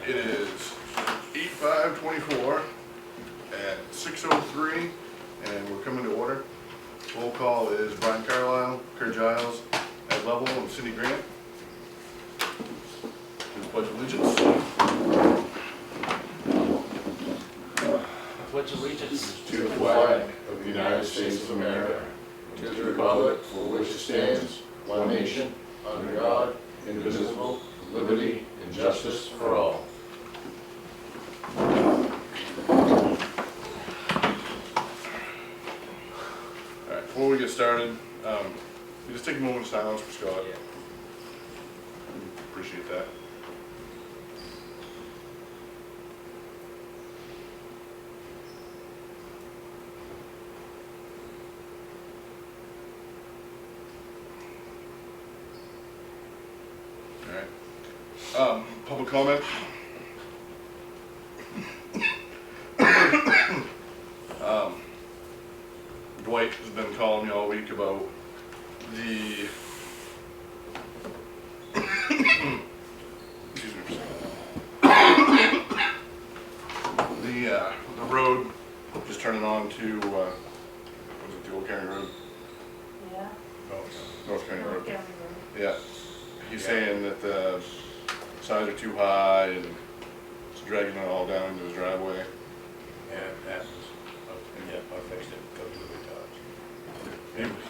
It is 8/5/24 at 6:03, and we're coming to order. Roll call is Brian Carlisle, Kurt Giles, Ed Lovell, and Cindy Grant. Please pledge allegiance. Pledge allegiance to the flag of the United States of America, to the republic for which it stands, one nation, under God, indivisible, with liberty and justice for all. Alright, before we get started, we just take a moment of silence for Scott. Yeah. Appreciate that. Alright. Public comment. Dwight has been calling me all week about the excuse me for a second. The road just turning on to was it the Old County Road? Yeah. North County Road. Yeah. Yeah. He's saying that the sides are too high and it's dragging it all down into his driveway. Yeah, it happens. Yeah, I fixed it a couple of times.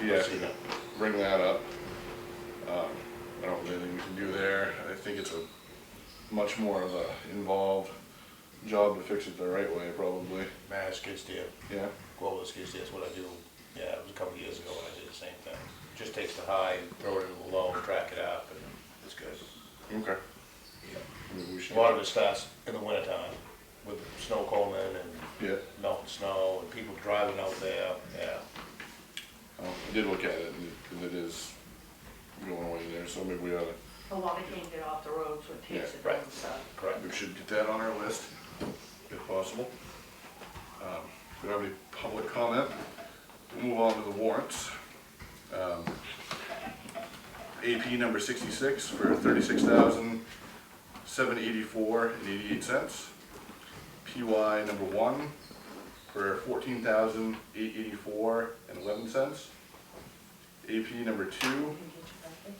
He asked me to bring that up. I don't know anything we can do there. I think it's a much more of a involved job to fix it the right way, probably. Man, skid steer. Yeah. Global skid steer is what I do. Yeah, it was a couple of years ago when I did the same thing. Just takes the high, throw it in the low, track it up, and it's good. Okay. Yeah. Maybe we A should. lot of it starts in the wintertime with snow combing and Yeah. melting snow and people driving out there. Yeah. I did look at it, and it is going away there, so maybe we ought to. A lot of can't get off the road, so it takes Yeah, it right. down south. Correct. We should get that on our list, if possible. We don't have any public comment. We'll move on to the warrants. AP number 66 for $36,784.88. PY number 1 for $14,884.11. AP number 2,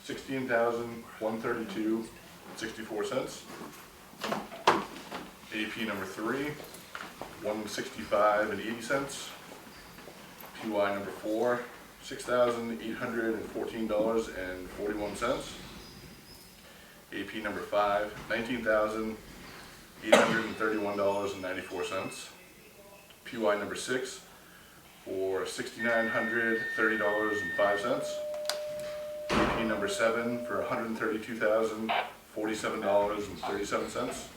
$16,132.64. AP number 3, $165.80. PY number 4, $6,814.41. AP number 5, $19,831.94. PY number 6 for $6,930.05. AP number 7 for $132,047.37.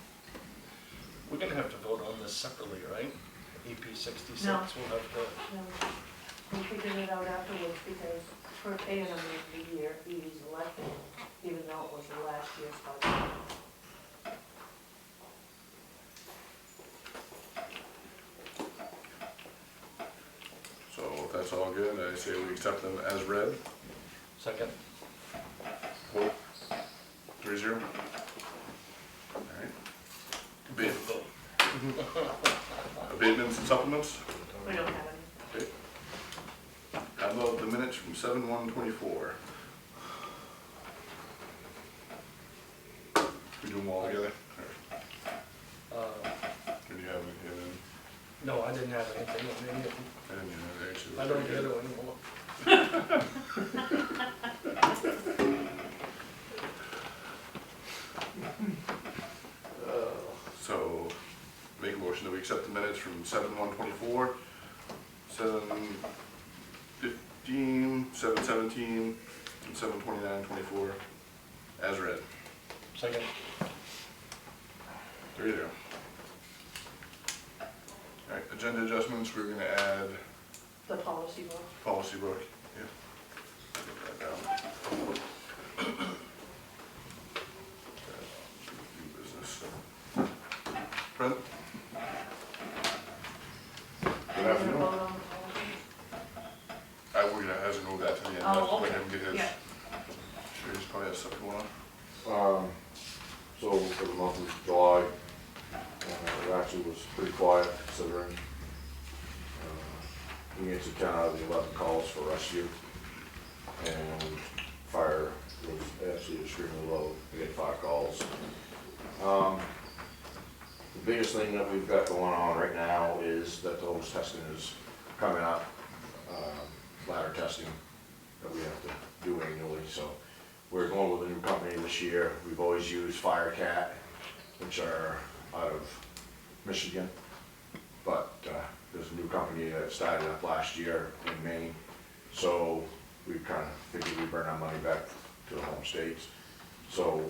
We're gonna have to vote on this separately, right? EP 66, No. we'll have to, No, we figured it out afterwards because for paying him the year he was elected, even though it was the last year's budget. So if that's all good, I say we accept them as read. second. Vote 3-0. Alright. Abatements and supplements? We don't have any. Okay. How about the minutes from 7/1/24? We do them all together? Or do you have any? No, I didn't have anything on any of them. I didn't even know actually. I don't get it anymore. So, make a motion that we accept the minutes from 7/1/24, 7/15, 7/17, and 7/29/24 as read. Second. 3-0. Alright, agenda adjustments, we're gonna add The policy book. policy book. Yeah. Get that down. New business. Brent? Good We're gonna afternoon. vote on the policy? We're gonna, has to move that to the end. Oh, Let okay. him get his, Yeah. sure he's probably has something going on. So for the month of July, was pretty quiet considering. He answered 10 out of the 11 calls for rescue, and fire was actually extremely low. We had 5 calls. The biggest thing that we've got going on right now is that the hose testing is coming up, ladder testing that we have to do annually. So we're going with a new company this year. We've always used Firecat, which are out of Michigan, but there's a new company that started up last year in Maine. So we kind of figured we'd bring our money back to the home states. So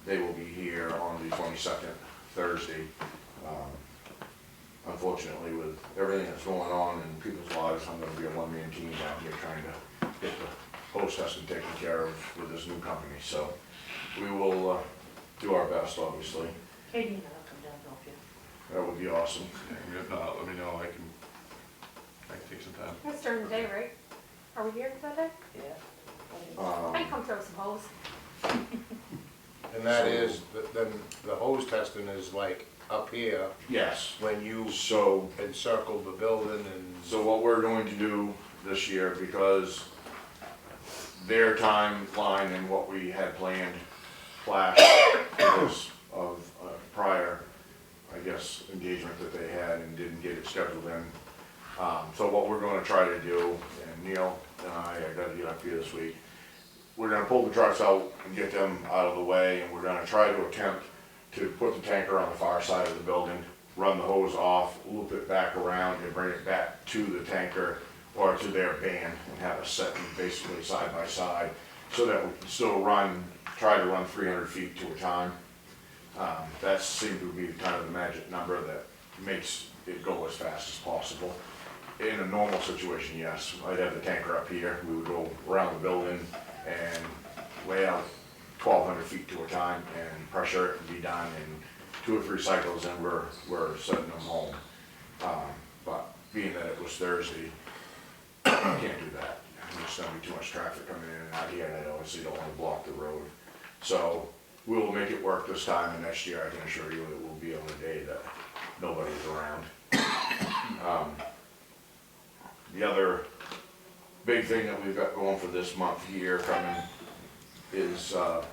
they will be here on the 22nd, Thursday. Unfortunately, with everything that's going on in people's lives, I'm going to be a one-man team down here trying to get the hose testing taken care of with this new company. So we will do our best, obviously. Katie and I'll come down, don't you? That would be awesome. And if not, let me know, I can take some time. It's during the day, right? Are we here that day? Yeah. I come throw some hose. And that is, then the hose testing is like up here, Yes. when you So encircle the building and. So what we're going to do this year, because their timeline and what we had planned clashed because of prior, I guess, engagement that they had and didn't get it scheduled in. So what we're gonna try to do, and Neil and I gotta get up here this week, we're gonna pull the trucks out and get them out of the way, and we're gonna try to attempt to put the tanker on the far side of the building, run the hose off, loop it back around, and bring it back to the tanker or to their van and have it set basically side by side so that we can still try to run 300 feet to a time. That seemed to be kind of the magic number that makes it go as fast as possible. In a normal situation, yes, I'd have the tanker up here, we would go around the building and lay out 1,200 feet to a time and pressure it and be done in 2 or 3 cycles, and we're sending them home. But being that it was Thursday, I can't do that. There's gonna be too much traffic coming in and out here, and I obviously don't wanna block the road. So we will make it work this time, and next year I can assure you it will be on a day that nobody's around. The other big thing that we've got going for this month here coming is the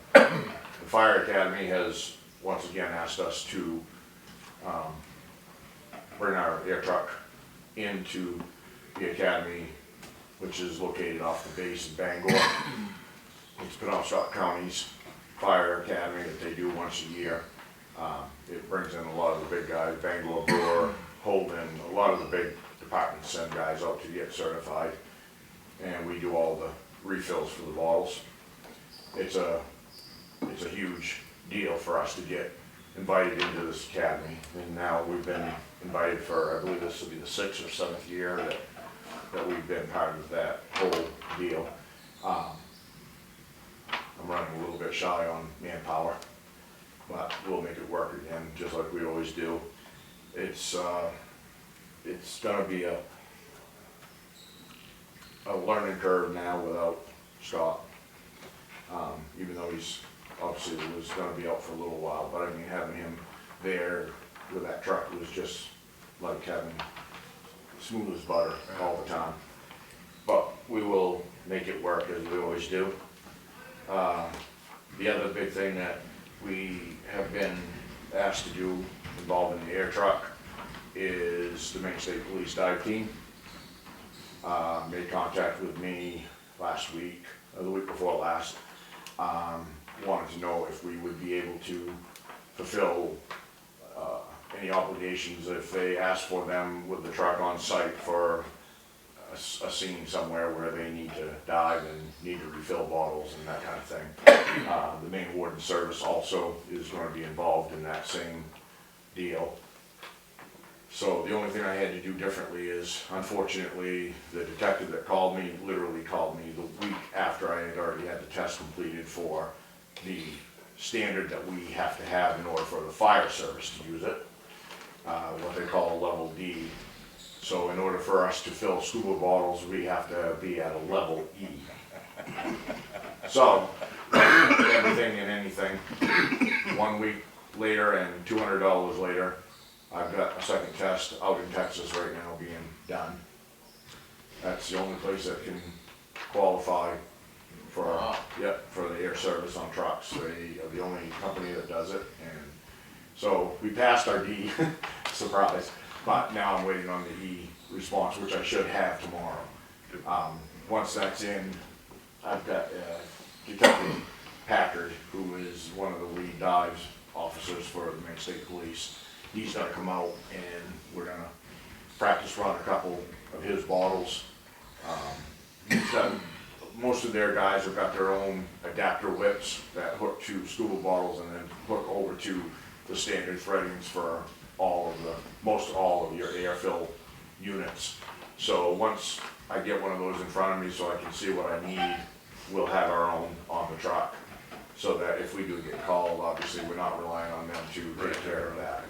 Fire Academy has once again asked us to bring our air truck into the academy, which is located off the base in Bangor. It's Penobscot County's Fire Academy that they do once a year. It brings in a lot of the big guys, Bangor, Brewer, Holden, a lot of the big departments send guys out to get certified. And we do all the refills for the bottles. It's a huge deal for us to get invited into this academy. And now we've been invited for, I believe this will be the 6th or 7th year that we've been part of that whole deal. I'm running a little bit shy on manpower, but we'll make it work again, just like we always do. It's gonna be a learning curve now without Scott. Even though he's obviously was gonna be out for a little while, but I mean, having him there with that truck was just like having smooth as butter all the time. But we will make it work as we always do. The other big thing that we have been asked to do involving the air truck is the Maine State Police dive team. Made contact with me last week, or the week before last. Wanted to know if we would be able to fulfill any obligations if they ask for them with the truck on site for a scene somewhere where they need to dive and need to refill bottles and that kind of thing. The Maine Warden Service also is going to be involved in that same deal. So the only thing I had to do differently is, unfortunately, the detective that called me literally called me the week after I had already had the test completed for the standard that we have to have in order for the fire service to use it, what they call a level D. So in order for us to fill scuba bottles, we have to be at a level E. So, everything and anything, 1 week later and $200 later, I've got a second test out in Texas right now being done. That's the only place that can qualify for, Wow. for the air service on trucks. They are the only company that does it, and so we passed our D, surprise, but now I'm waiting on the E response, which I should have tomorrow. Once that's in, I've got Detective Packard, who is one of the lead dives officers for the Maine State Police. He's gonna come out and we're gonna practice run a couple of his bottles. He's got, most of their guys have got their own adapter whips that hook to scuba bottles and then hook over to the standard threadings for most all of your air fill units. So once I get one of those in front of me so I can see what I need, we'll have our own on the truck. So that if we do get called, obviously we're not relying on them to take care of that.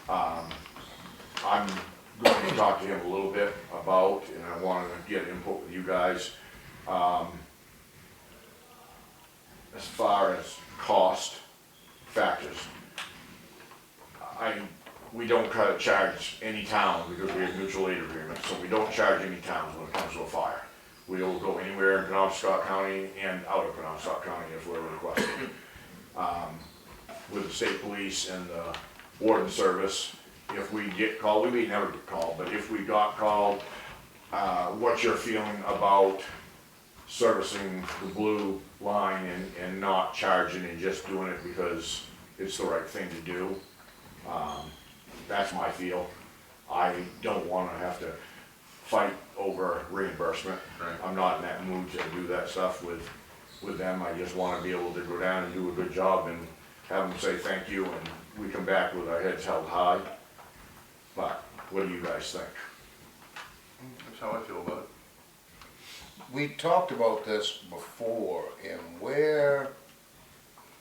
I'm going to talk to him a little bit about, and I wanted to get input with you guys. As far as cost factors, we don't charge any town because we have mutual aid agreements, so we don't charge any towns when it comes to a fire. We'll go anywhere in Penobscot County and out of Penobscot County if we're requested. With the state police and the warden service, if we get called, we may never get called, but if we got called, what's your feeling about servicing the blue line and not charging and just doing it because it's the right thing to do? That's my feel. I don't want to have to fight over reimbursement. Right. I'm not in that mood to do that stuff with them. I just want to be able to go down and do a good job and have them say thank you, and we come back with our heads held high. But what do you guys think? That's how I feel about it. We talked about this before, and where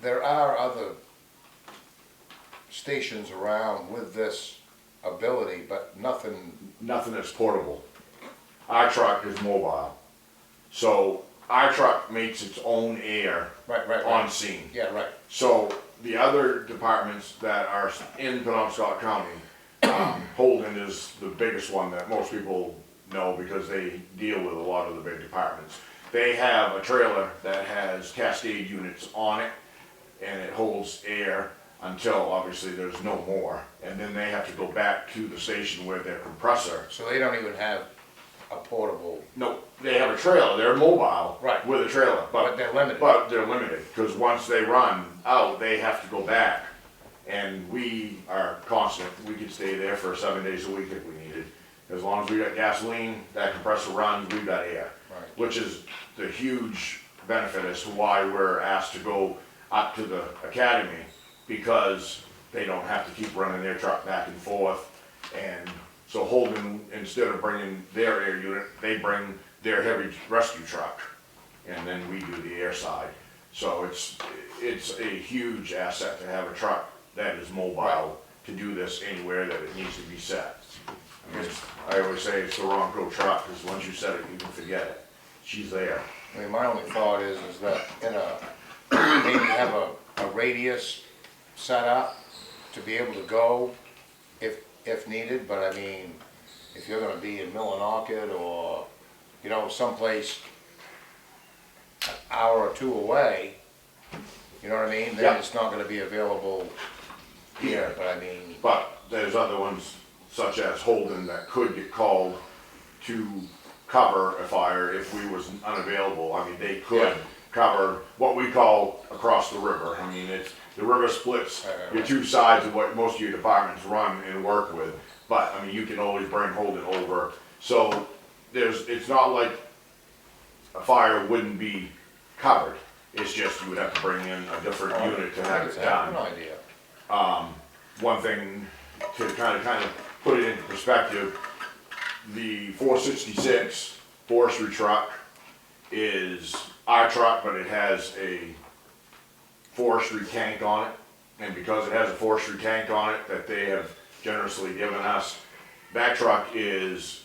there are other stations around with this ability, but nothing. Nothing that's portable. Our truck is mobile. So our truck makes its own air Right. on scene. Yeah, right. So the other departments that are in Penobscot County, Holden is the biggest one that most people know because they deal with a lot of the big departments. They have a trailer that has Cascade units on it, and it holds air until obviously there's no more. And then they have to go back to the station where their compressor. So they don't even have a portable, No, they have a trailer, they're mobile. Right. With a trailer, but they're limited. But they're limited, because once they run out, they have to go back. And we are constant, we could stay there for 7 days a week if we needed. As long as we got gasoline, that compressor runs, we've got air. Right. Which is the huge benefit as to why we're asked to go up to the academy, because they don't have to keep running their truck back and forth. And so Holden, instead of bringing their air unit, they bring their heavy rescue truck, and then we do the air side. So it's a huge asset to have a truck that is mobile to do this anywhere that it needs to be set. I mean, I always say it's the Ronco truck, because once you set it, you can forget it. She's there. I mean, my only thought is that maybe have a radius set up to be able to go if needed, but I mean, if you're gonna be in Millinocket or, you know, someplace an hour or two away, you know what I mean? Then Yeah. it's not gonna be available here, but I mean, But there's other ones, such as Holden, that could get called to cover a fire if we was unavailable. I mean, they could Yeah. cover what we call across the river. I mean, the river splits Right. your two sides of what most of your departments run and work with. But, I mean, you can always bring Holden over. So it's not like a fire wouldn't be covered. It's just you would have to bring in a different unit to have it I have done. no idea. One thing to kind of put it into perspective, the 466 forestry truck is our truck, but it has a forestry tank on it. And because it has a forestry tank on it that they have generously given us, that truck is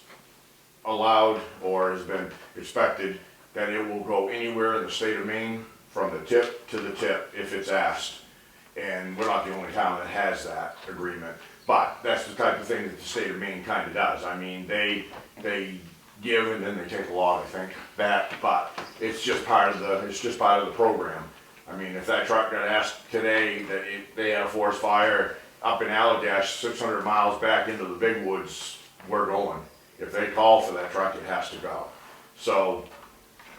allowed or has been expected that it will go anywhere in the state of Maine from the tip to the tip if it's asked. And we're not the only town that has that agreement. But that's the type of thing that the state of Maine kinda does. I mean, they give and then they take a lot, I think, but it's just part of the program. I mean, if that truck got asked today that they had a forest fire up in Allagash, 600 miles back into the big woods, we're going. If they call for that truck, it has to go. So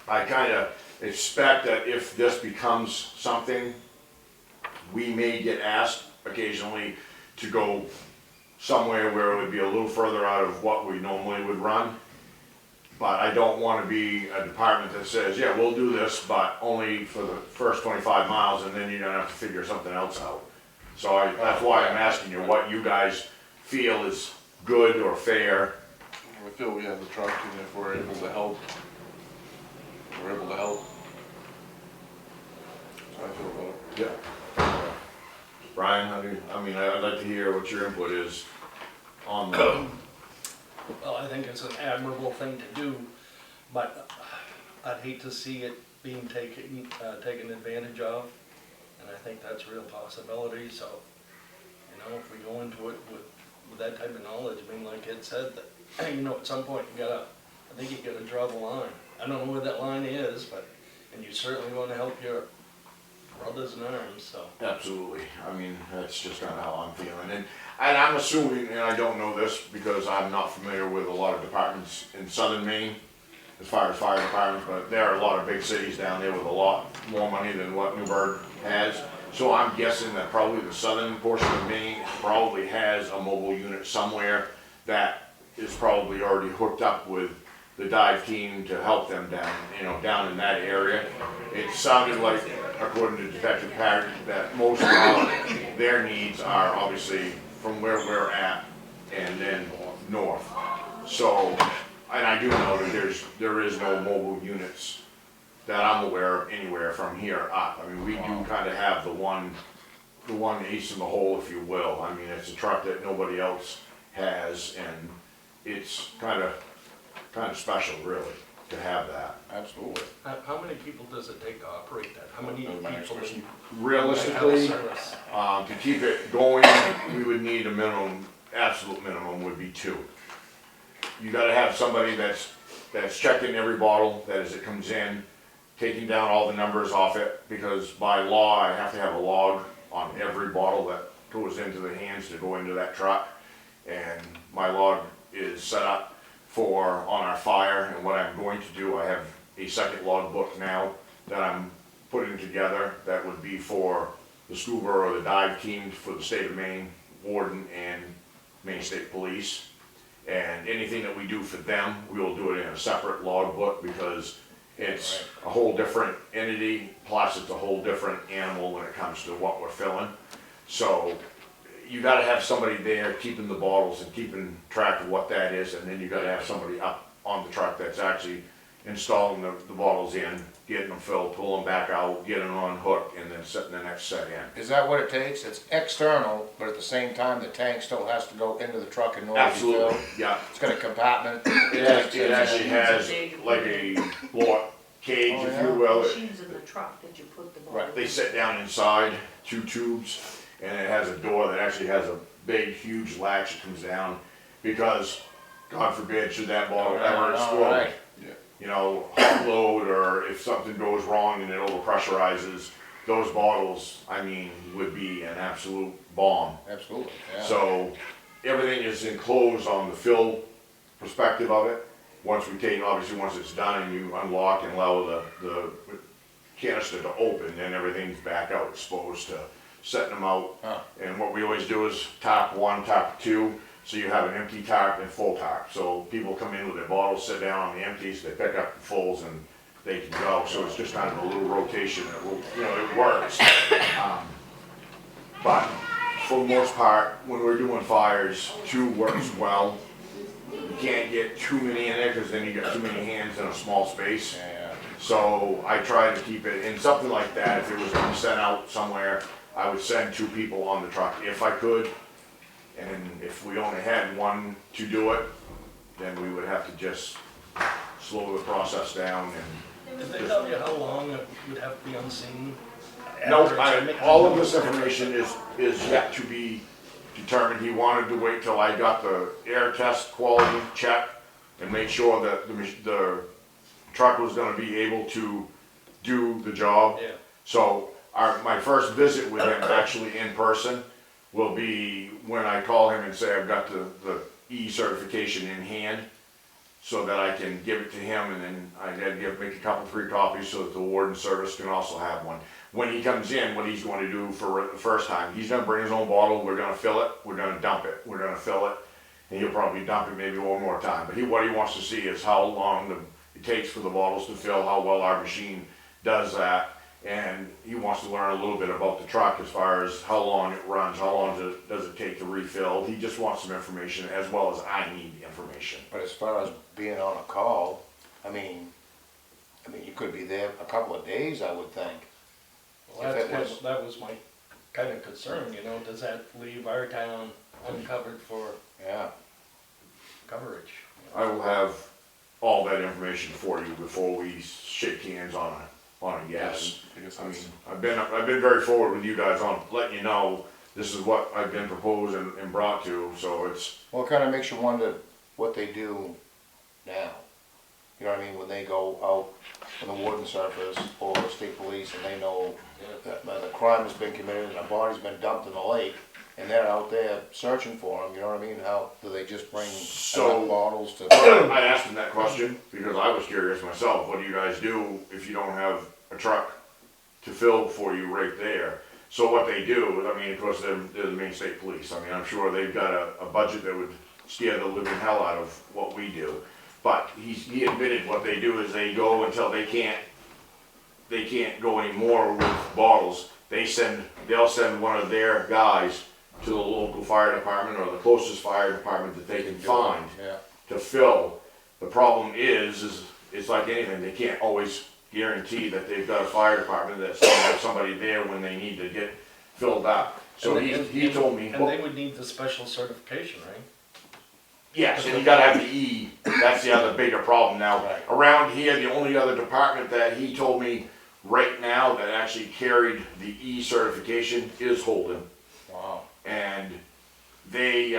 I kinda expect that if this becomes something, we may get asked occasionally to go somewhere where it would be a little further out of what we normally would run. But I don't wanna be a department that says, yeah, we'll do this, but only for the first 25 miles, and then you're gonna have to figure something else out. So that's why I'm asking you what you guys feel is good or fair. I feel we have the truck, and if we're able to help, we're able to help. So I feel about it. Yeah. Brian, I'd like to hear what your input is on the, Well, I think it's an admirable thing to do, but I'd hate to see it being taken advantage of, and I think that's a real possibility, so, you know, if we go into it with that type of knowledge, I mean, like Ed said, that, you know, at some point I think you gotta draw the line. I don't know where that line is, but, and you certainly wanna help your brothers in arms, so. absolutely, I mean, that's just kinda how I'm feeling, and I'm assuming, and I don't know this because I'm not familiar with a lot of departments in southern Maine, as far as fire departments, but there are a lot of big cities down there with a lot more money than what Newburgh has. So I'm guessing that probably the southern portion of Maine probably has a mobile unit somewhere that is probably already hooked up with the dive team to help them down in that area. It sounded like, according to Detective Parrott, that most of their needs are obviously from where we're at and then north. So, and I do know that there is no mobile units that I'm aware of anywhere from here up. I mean, we do kinda have the one ace in the hole, if you will. I mean, it's a truck that nobody else has, and it's kinda special, really, to have that. Absolutely. How many people does it take to operate that? How many That's my next people in question. Realistically, service? to keep it going, we would need a minimum, absolute minimum would be 2. You gotta have somebody that's checking every bottle that as it comes in, taking down all the numbers off it, because by law, I have to have a log on every bottle that goes into the hands to go into that truck. And my log is set up on our fire, and what I'm going to do, I have a second log book now that I'm putting together that would be for the scuba or the dive team for the state of Maine, Warden and Maine State Police. And anything that we do for them, we will do it in a separate log book because it's a whole different entity, plus it's a whole different animal when it comes to what we're filling. So you gotta have somebody there keeping the bottles and keeping track of what that is, and then you gotta have somebody up on the truck that's actually installing the bottles in, getting them filled, pulling them back out, getting them on hook, and then setting the next set in. Is that what it takes? It's external, but at the same time, the tank still has to go into the truck in order to be Absolutely, filled? yeah. It's got a compartment? It actually has like a block cage, Oh, if yeah? you will. Machines in the truck that you put the bottle in. They sit down inside 2 tubes, and it has a door that actually has a big, huge latch that comes down, because, God forbid, should that bottle ever explode, Right. you know, hot load, or if something goes wrong and it overpressurizes, those bottles, I mean, would be an absolute bomb. Absolutely, yeah. So, everything is enclosed on the fill perspective of it. Once it's done and you unlock and allow the canister to open, then everything's back out exposed to setting them out. Huh. And what we always do is top 1, top 2, so you have an empty top and full top. So people come in with their bottles, sit down on the empties, they pick up the fulls, and they can go. So it's just kind of a little rotation that will, it works. But for the most part, when we're doing fires, 2 works well. You can't get too many in there, because then you got too many hands in a small space. Yeah. So I try to keep it, in something like that, if it was gonna be sent out somewhere, I would send 2 people on the truck if I could. And if we only had 1 to do it, then we would have to just slow the process down and Did they tell you how long it would have to be unseen? No, average? all of this information is yet to be determined. He wanted to wait till I got the air test quality check and make sure that the truck was gonna be able to do the job. Yeah. So my first visit with him, actually in person, will be when I call him and say I've got the E certification in hand, so that I can give it to him, and then I gotta make a couple, 3 copies so that the warden service can also have one. When he comes in, what he's going to do for the first time, he's gonna bring his own bottle, we're gonna fill it, we're gonna dump it, we're gonna fill it, and he'll probably dump it maybe one more time. But what he wants to see is how long it takes for the bottles to fill, how well our machine does that. And he wants to learn a little bit about the truck as far as how long it runs, how long does it take to refill. He just wants some information as well as I need information. But as far as being on a call, I mean, you could be there a couple of days, I would think. Well, If it was- that was my kind of concern, you know, does that leave our town uncovered for Yeah, coverage? I will have all that information for you before we shake hands on a yes. I guess I mean, that's, I've been very forward with you guys on letting you know this is what I've been proposed and brought to, so it's, well, it kinda makes you wonder what they do now. You know what I mean, when they go out in the warden surface or the state police and they know that the crime has been committed and a body's been dumped in the lake, and they're out there searching for them, you know what I mean? How, do they just bring So- enough bottles to? I asked him that question because I was curious myself. What do you guys do if you don't have a truck to fill for you right there? So what they do, I mean, of course, they're the Maine State Police. I mean, I'm sure they've got a budget that would scare the living hell out of what we do. But he admitted what they do is they go until they can't go anymore with bottles. They'll send one of their guys to the local fire department or the closest fire department that they can find Yeah, to fill. The problem is it's like anything, they can't always guarantee that they've got a fire department that's gonna have somebody there when they need to get filled up. So he told me, And they would need the special certification, right? yes, and you gotta have the E, that's the other bigger problem now. Right. Around here, the only other department that he told me right now that actually carried the E certification is Holden. wow. And they,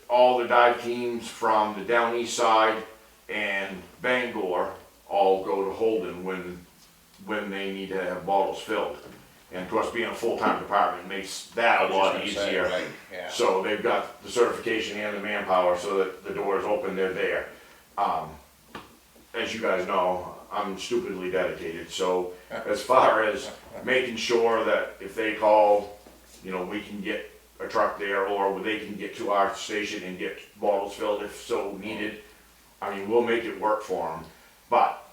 all the dive teams from the down east side and Bangor all go to Holden when they need to have bottles filled. And of course, being a full-time department makes that a lot easier. Right, yeah. So they've got the certification and the manpower so that the doors open, they're there. As you guys know, I'm stupidly dedicated, so as far as making sure that if they call, you know, we can get a truck there, or they can get to our station and get bottles filled if so needed. I mean, we'll make it work for them, but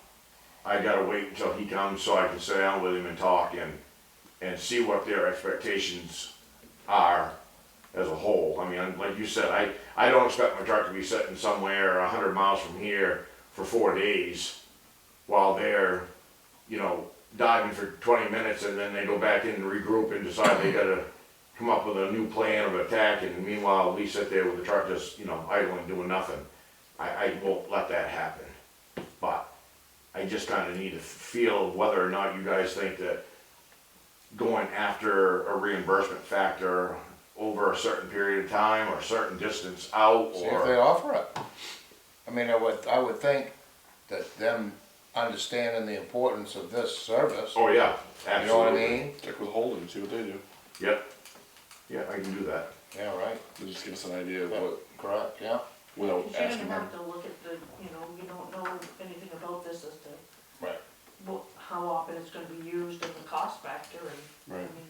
I gotta wait until he comes so I can sit down with him and talk and see what their expectations are as a whole. I mean, like you said, I don't expect my truck to be sitting somewhere 100 miles from here for 4 days while they're, you know, diving for 20 minutes and then they go back in and regroup and decide they gotta come up with a new plan of attack, and meanwhile we sit there with the truck just, you know, idling, doing nothing. I won't let that happen. But I just kinda need to feel whether or not you guys think that going after a reimbursement factor over a certain period of time or a certain distance out, See if they or, offer it. I mean, I would think that them understanding the importance of this service, oh yeah, you know what I absolutely. mean? check with Holden, see what they do. Yep, yeah, I can do that. Yeah, right, It'll just give us an idea of what, correct, yeah, without Because you're asking gonna them. have to look at the, you know, you don't know anything about this as to right. how often it's gonna be used and the cost factor and, I Right. mean,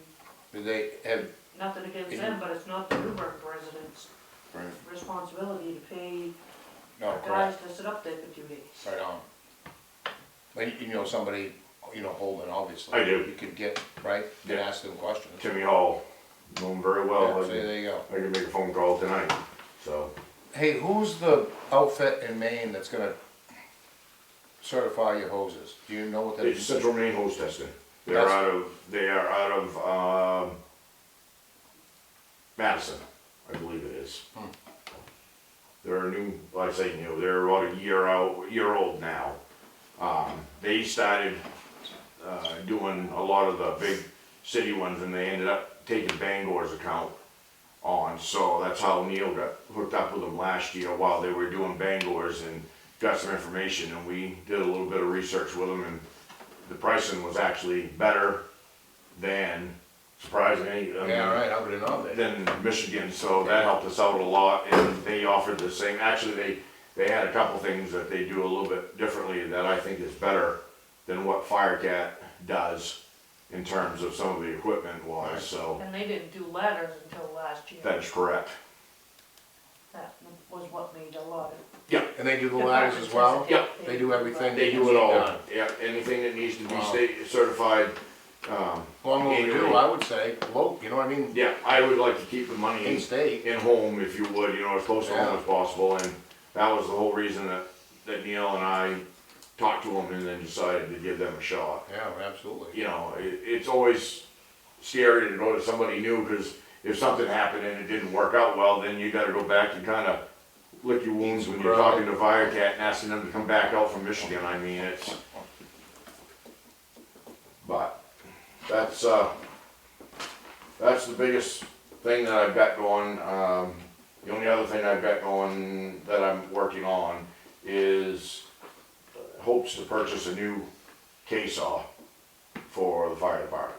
Do they have, nothing against Is them, but it's not the Newburgh residents' Right. responsibility to pay no, guys correct, to sit up there for 2 days. right on. But you know somebody, you know Holden, obviously. I do. You could get, right, you Yeah. can ask them questions. Timmy Hall, know him very well. Yeah, I see, can- there you go. I can make a phone call tonight, so. Hey, who's the outfit in Maine that's gonna certify your hoses? Do you know what that It's is? Central Maine Hose Testing. They That's- are out of Madison, I believe it is. Hmm. They're a new, like I say new, they're about a year old now. They started, doing a lot of the big city ones, and they ended up taking Bangor's account on, so that's how Neil got hooked up with them last year while they were doing Bangor's, and got some information, and we did a little bit of research with them, and the pricing was actually better than, surprisingly, I mean, Yeah, right, I would've known that. than Michigan, so that helped us out a lot, and they offered the same, actually, they had a couple things that they do a little bit differently that I think is better than what Firecat does in terms of some of the equipment wise, so And they didn't do ladders until last year. that is correct. That was what made a lot of. And they do the ladders as well? Yep. They do everything? They do it all, yeah, anything that needs to be Wow. state certified, Long overdue, I would say, low, you know what I mean? yeah, I would like to keep the money In state. in home, if you would, you know, as close to home Yeah. as possible, and that was the whole reason that Neil and I talked to them and then decided to give them a shot. Yeah, absolutely. You know, it's always scary to go to somebody new, because if something happened and it didn't work out well, then you gotta go back and kinda lick your wounds when you're talking to Firecat and asking them to come back out from Michigan, I mean, it's, but, that's the biggest thing that I've got going. The only other thing I've got going that I'm working on is hopes to purchase a new K-saw for the fire department.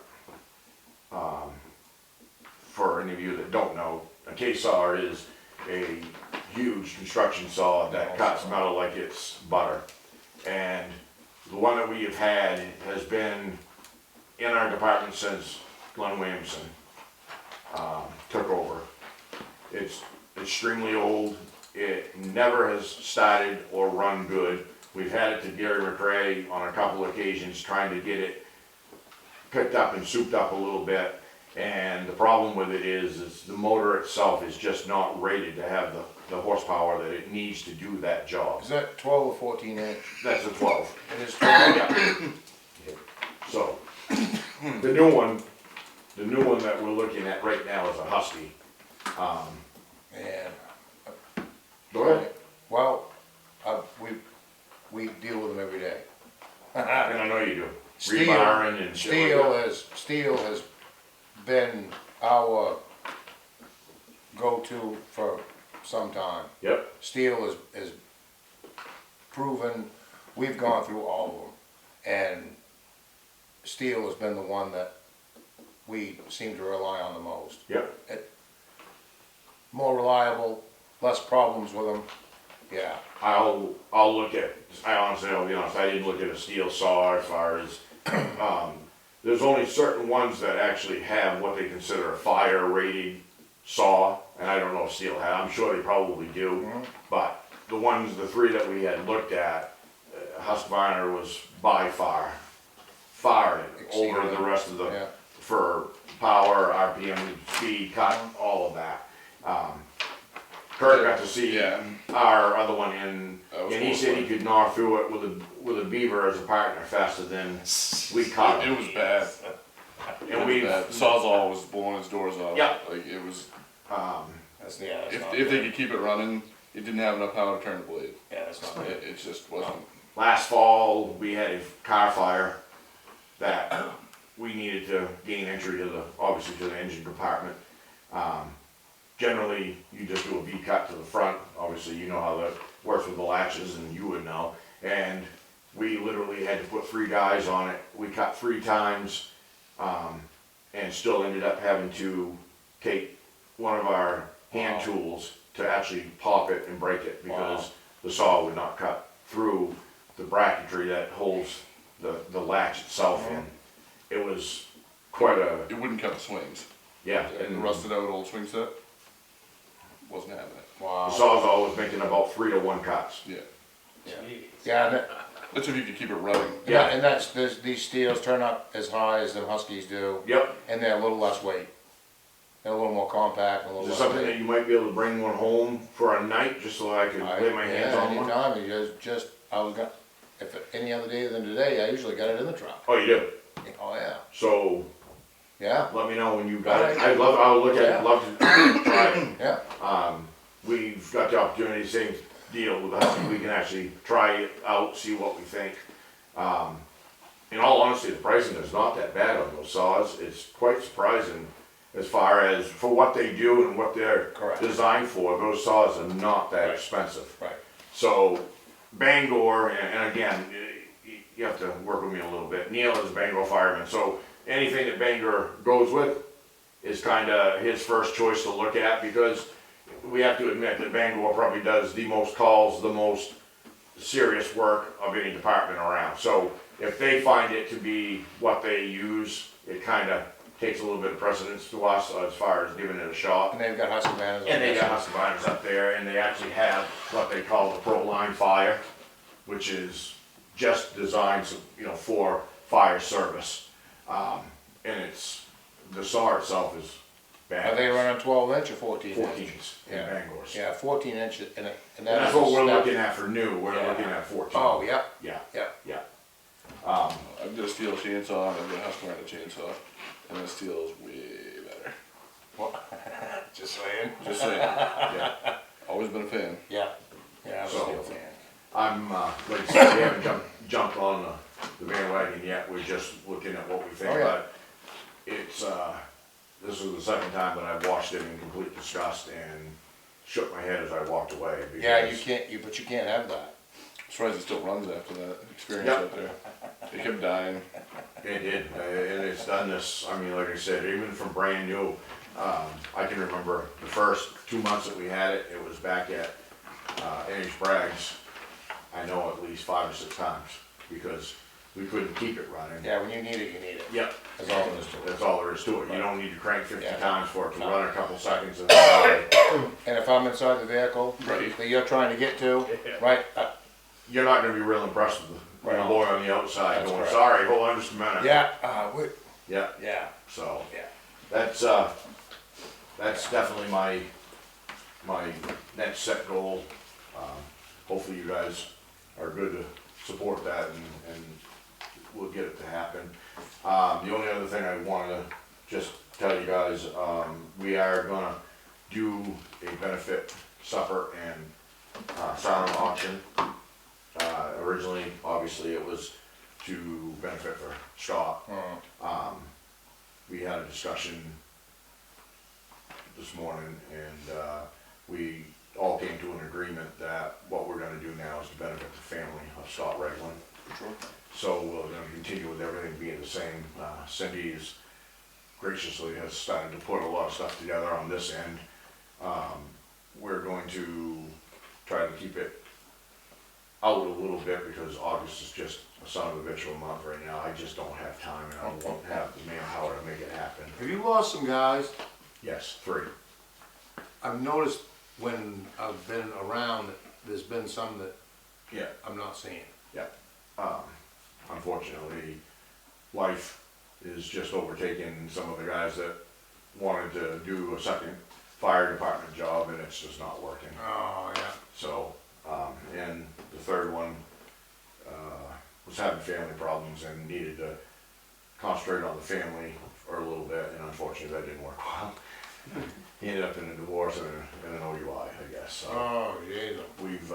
For any of you that don't know, a K-saw is a huge construction saw that cuts metal like it's butter. And the one that we have had has been in our department since Glenn Williamson took over. It's extremely old. It never has started or run good. We've had it to Gary McRae on a couple of occasions trying to get it picked up and souped up a little bit. And the problem with it is the motor itself is just not rated to have the horsepower that it needs to do that job. Is that 12 or 14 inch? That's a 12. It is 12? Yeah. So, the new one that we're looking at right now is a Husky. And, Go ahead. well, we deal with them every day. And I know you do. Steel, Rebarring and shit like that. steel has been our go-to for some time. Yep, Steel is proven, we've gone through all of them, and steel has been the one that we seem to rely on the most. yep. More reliable, less problems with them, yeah. I'll look at, I'll be honest, I didn't look at a steel saw as far as, there's only certain ones that actually have what they consider a fire rated saw, and I don't know if steel has, I'm sure they probably do, but the three that we had looked at, Husqvarna was by far over the rest of the, Yeah. for power, RPM, speed, cut, all of that. Kurt got to see Yeah. our other one and That was he said he could gnaw through it with a beaver as a partner faster than we caught It him. was bad. And we, Sawzall was blowing his doors off. Yeah. Like it was, That's, yeah, that's if not they good. could keep it running, it didn't have enough power to turn the blade. Yeah, that's not good. It just wasn't. last fall, we had a car fire that we needed to gain entry to the, obviously to the engine compartment. Generally, you just do a V-cut to the front, obviously you know how that works with the latches and you would know. And we literally had to put 3 guys on it, we cut 3 times, and still ended up having to take one of our hand tools to actually pop it and break it because the saw would not cut through the bracketry that holds the latch itself in. It was quite a, It wouldn't cut the swings. yeah, And the and rusted out old swing set wasn't having it. the Wow. Sawzall was making about 3 to 1 cuts. Yeah. Jeez. Yeah, and that, That's if you could keep it running. Yeah. and that's, these steels turn up as high as the Huskies do, Yep, and they're a little less weight. They're a little more compact, and a is little there less something that weight. you might be able to bring one home for a night, just so I could lay my hands on one? Anytime, you just, I was gonna, if any other day than today, I usually got it in the truck. Oh, you do? Oh, yeah, So, yeah, let me know when you got it. Alright. I'll look at Yeah. it, love to try it. yeah. We've got the opportunity, same deal with us, we can actually try it out, see what we think. in all honesty, the pricing is not that bad on those saws. It's quite surprising as far as for what they do and what they're Correct. designed for. Those saws are not that Right. expensive. Right. So Bangor, and again, you have to work with me a little bit. Neil is a Bangor fireman, so anything that Bangor goes with is kinda his first choice to look at, because we have to admit that Bangor probably does the most calls, the most serious work of any department around. So if they find it to be what they use, it kinda takes a little bit of precedence to us as far as giving it a shot. And they've got Husqvarnas on And they this. got Husqvarnas up there, and they actually have what they call the Pro Line Fire, which is just designed, for fire service. And the saw itself is bad. Are they running 12-inch or 14-inch? 14s in Yeah. Bangors. Yeah, 14-inch, and And that that's is what a we're step. looking at for new, we're Yeah. looking at 14. Oh, yep, Yeah, yep. yeah. I've got a steel chainsaw, I've got a Husqvarna chainsaw, and the steel is way better. Just saying. Just saying, Yeah. always been a fan. Yeah, yeah, I'm a So- steel fan. I'm, like I said, we haven't jumped on the bandwagon yet, we're just looking at what we think, Oh, yeah. but it's, this was the second time that I've watched it in complete disgust and shook my head as I walked away. Yeah, you because- can't, but you can't have that. Surprised it still runs after that experience Yep. out there. It kept dying. It did, and it's done this, I mean, like I said, even from brand new, I can remember the first 2 months that we had it, it was back at, NH Bragg's, I know at least 5 or 6 times, because we couldn't keep it running. Yeah, when you need it, you need it. Yep. That's all there is to it. That's all there is to it, you don't need to crank 50 Yeah. times for it to No. run a couple seconds and then And if I'm inside the vehicle Right. that you're trying to get to, Yeah. right, you're not gonna be real impressed with the Right. boy on the outside That's going, correct. sorry, hold on just a minute. yeah, Yeah, yeah, so. yeah. That's definitely my next set goal. Hopefully you guys are good to support that and we'll get it to happen. The only other thing I wanted to just tell you guys, we are gonna do a benefit supper and silent auction. Originally, obviously, it was to benefit for Scott. We had a discussion this morning, and we all came to an agreement that what we're gonna do now is to benefit the family of Scott Regland. Sure. So we're gonna continue with everything being the same. Cindy is graciously has started to put a lot of stuff together on this end. We're going to try to keep it out a little bit because August is just a son of a bitch of a month right now. I just don't have time and I won't have the manpower to make it happen. Have you lost some guys? Yes, 3. I've noticed when I've been around, that there's been some that Yeah. I'm not seeing. Unfortunately, life is just overtaking some of the guys that wanted to do a second fire department job and it's just not working. Oh, yeah. So, and the third one, was having family problems and needed to concentrate on the family for a little bit and unfortunately that didn't work well. He ended up in a divorce and an OUI, I guess, so. Oh, jeez. We've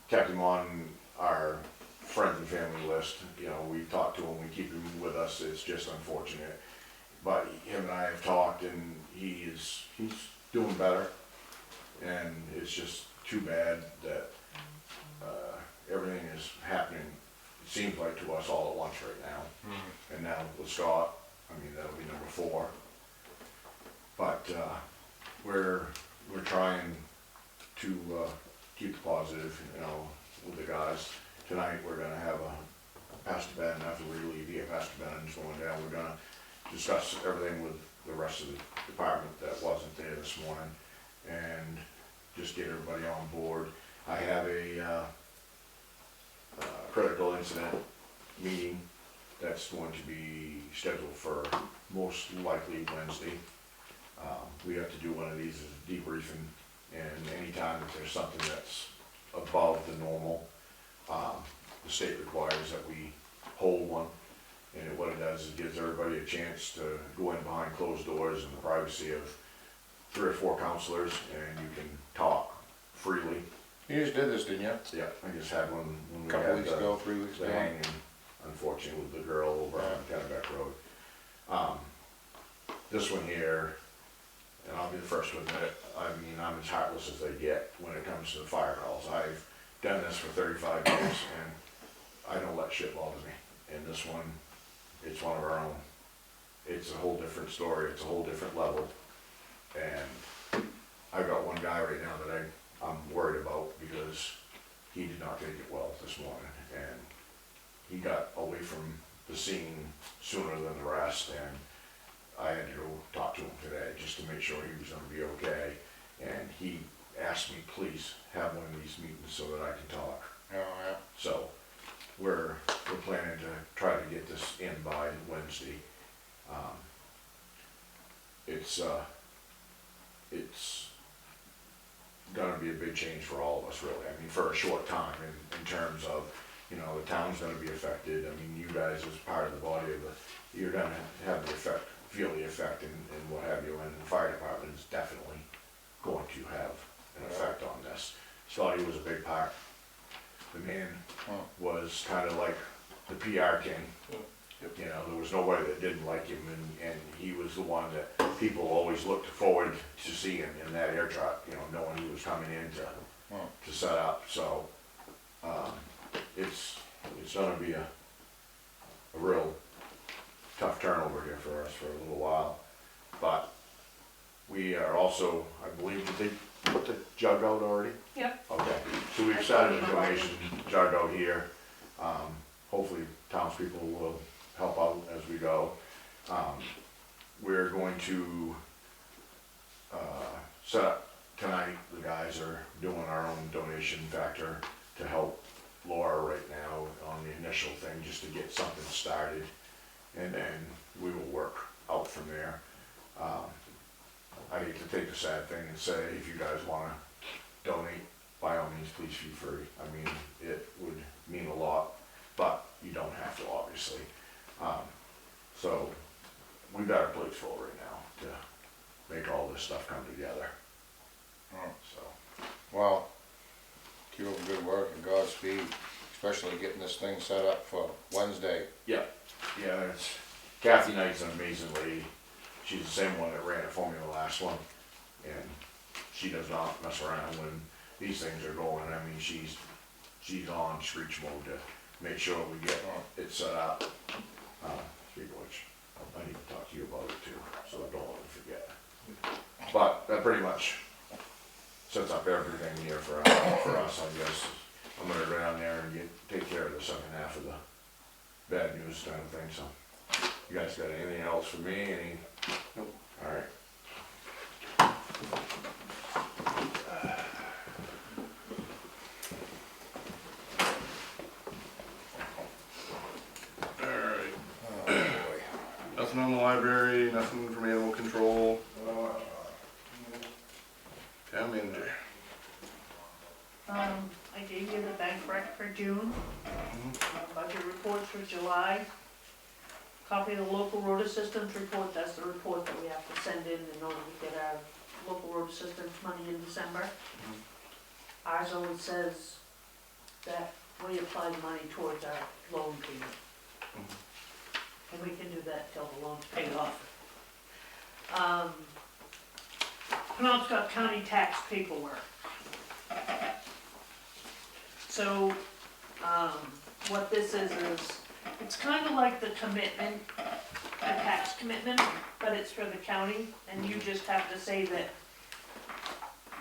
kept him on our friends and family list, we talk to him, we keep him with us, it's just unfortunate. But him and I have talked and he's doing better. And it's just too bad that everything is happening, it seems like to us all at once right now. And now with Scott, I mean, that'll be number 4. But we're trying to keep the positive, with the guys. Tonight, we're gonna have a Pastor Ben, after we leave here, Pastor Ben's going down, we're gonna discuss everything with the rest of the department that wasn't there this morning, and just get everybody on board. I have a critical incident meeting that's going to be scheduled for most likely Wednesday. We have to do one of these as a debriefing, and anytime that there's something that's above the normal, the state requires that we hold one. And what it does is it gives everybody a chance to go in behind closed doors in the privacy of 3 or 4 counselors, and you can talk freely. You just did this, didn't you? Yeah, I just had one when A we couple had weeks the- ago, 3 weeks the ago. hanging. unfortunately, with the girl over on Kennebec Road. This one here, and I'll be the first to admit it, I mean, I'm as heartless as they get when it comes to the fire calls. I've done this for 35 years, and I don't let shit bother me. And this one, it's one of our own. It's a whole different story, it's a whole different level. And I've got one guy right now that I'm worried about because he did not take it well this morning. And he got away from the scene sooner than the rest, and I had to go talk to him today just to make sure he was gonna be okay. And he asked me, please have one of these meetings so that I can talk. Oh, yeah. So we're planning to try to get this in by Wednesday. It's gonna be a big change for all of us, really. I mean, for a short time in terms of, you know, the town's gonna be affected. I mean, you guys as part of the body of the, you're gonna have the effect, feel the effect and what have you. And the fire department is definitely going to have an effect on this. Scotty was a big part. The man was kind of like the PR king. You know, there was nobody that didn't like him, and he was the one that people always looked forward to seeing in that air truck, you know, knowing he was coming in to set up. So it's gonna be a real tough turnover here for us for a little while. But we are also, I believe, did they put the jug out already? Yep. Okay, so we've started a donation jug out here. Hopefully townspeople will help out as we go. We're going to set up tonight, the guys are doing our own donation factor to help Laura right now on the initial thing, just to get something started, and then we will work out from there. I hate to take the sad thing and say, if you guys wanna donate, by all means, please feel free. I mean, it would mean a lot, but you don't have to, obviously. So we've got our plates full right now to make all this stuff come together. So, Well, keep up the good work and Godspeed, especially getting this thing set up for Wednesday. yeah, it's, Kathy Knight's an amazing lady. She's the same one that ran it for me the last one, and she does not mess around when these things are going. I mean, she's on screech mode to make sure we get it set up. Speaking of which, I need to talk to you about it too, so I don't let me forget. But that pretty much sets up everything here for us, I guess. I'm gonna go down there and take care of the second half of the bad news kind of thing, so. You guys got anything else for me? Nope. Alright. Alright, Oh, boy. nothing on the library, nothing from animal control. Town manager. I gave you the bank rec for June, budget reports for July. Copy of the local road assistance report, that's the report that we have to send in order to get our local road assistance money in December. Ours always says that we apply the money towards our loan payment. And we can do that till the loan's paid off. Penobscot County tax paperwork. So, what this is, it's kind of like the commitment, the tax commitment, but it's for the county, and you just have to say that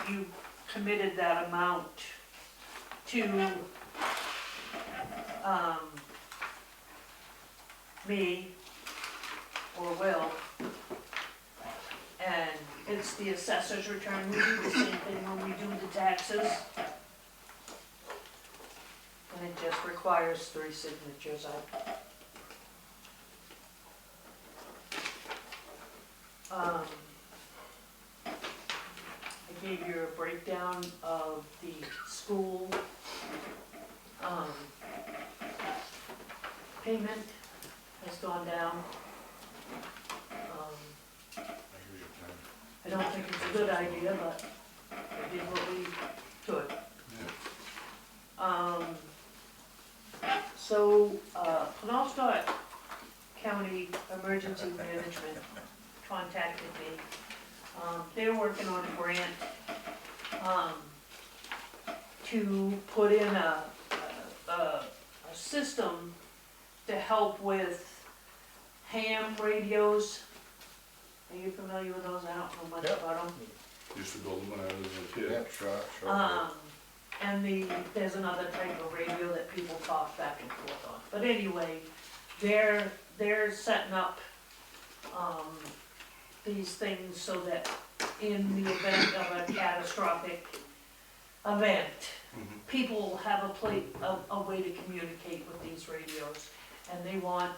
you committed that amount to, me or Will. And it's the assessor's return, we do the same thing when we do the taxes. And it just requires 3 signatures. I gave you a breakdown of the school, payment has gone down. I don't think it's a good idea, but we did what we could. So, Penobscot County Emergency Management contacted me. They're working on a grant, to put in a system to help with ham radios. Are you familiar with those? I don't know much Yep. about them. Used to build them when I was a kid. Yeah, sure. And there's another type of radio that people talk back and forth on. But anyway, they're setting up, these things so that in the event of a catastrophic event, people will have a way to communicate with these radios. And they want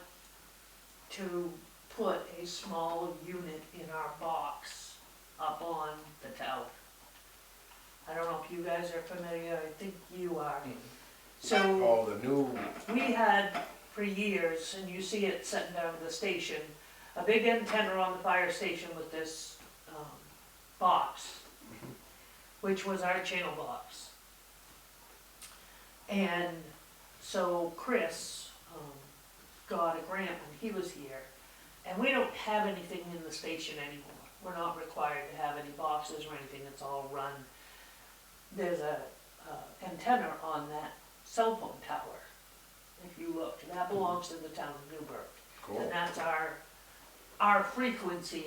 to put a small unit in our box up on the tower. I don't know if you guys are familiar, I think you are. So, Oh, the new, we had for years, and you see it sitting down at the station, a big antenna on the fire station with this, box, which was our channel box. And so Chris, got a grant when he was here, and we don't have anything in the station anymore. We're not required to have any boxes or anything, it's all run. There's a antenna on that cell phone tower, if you look, and that belongs to the town of Newburgh. cool. And that's our frequency.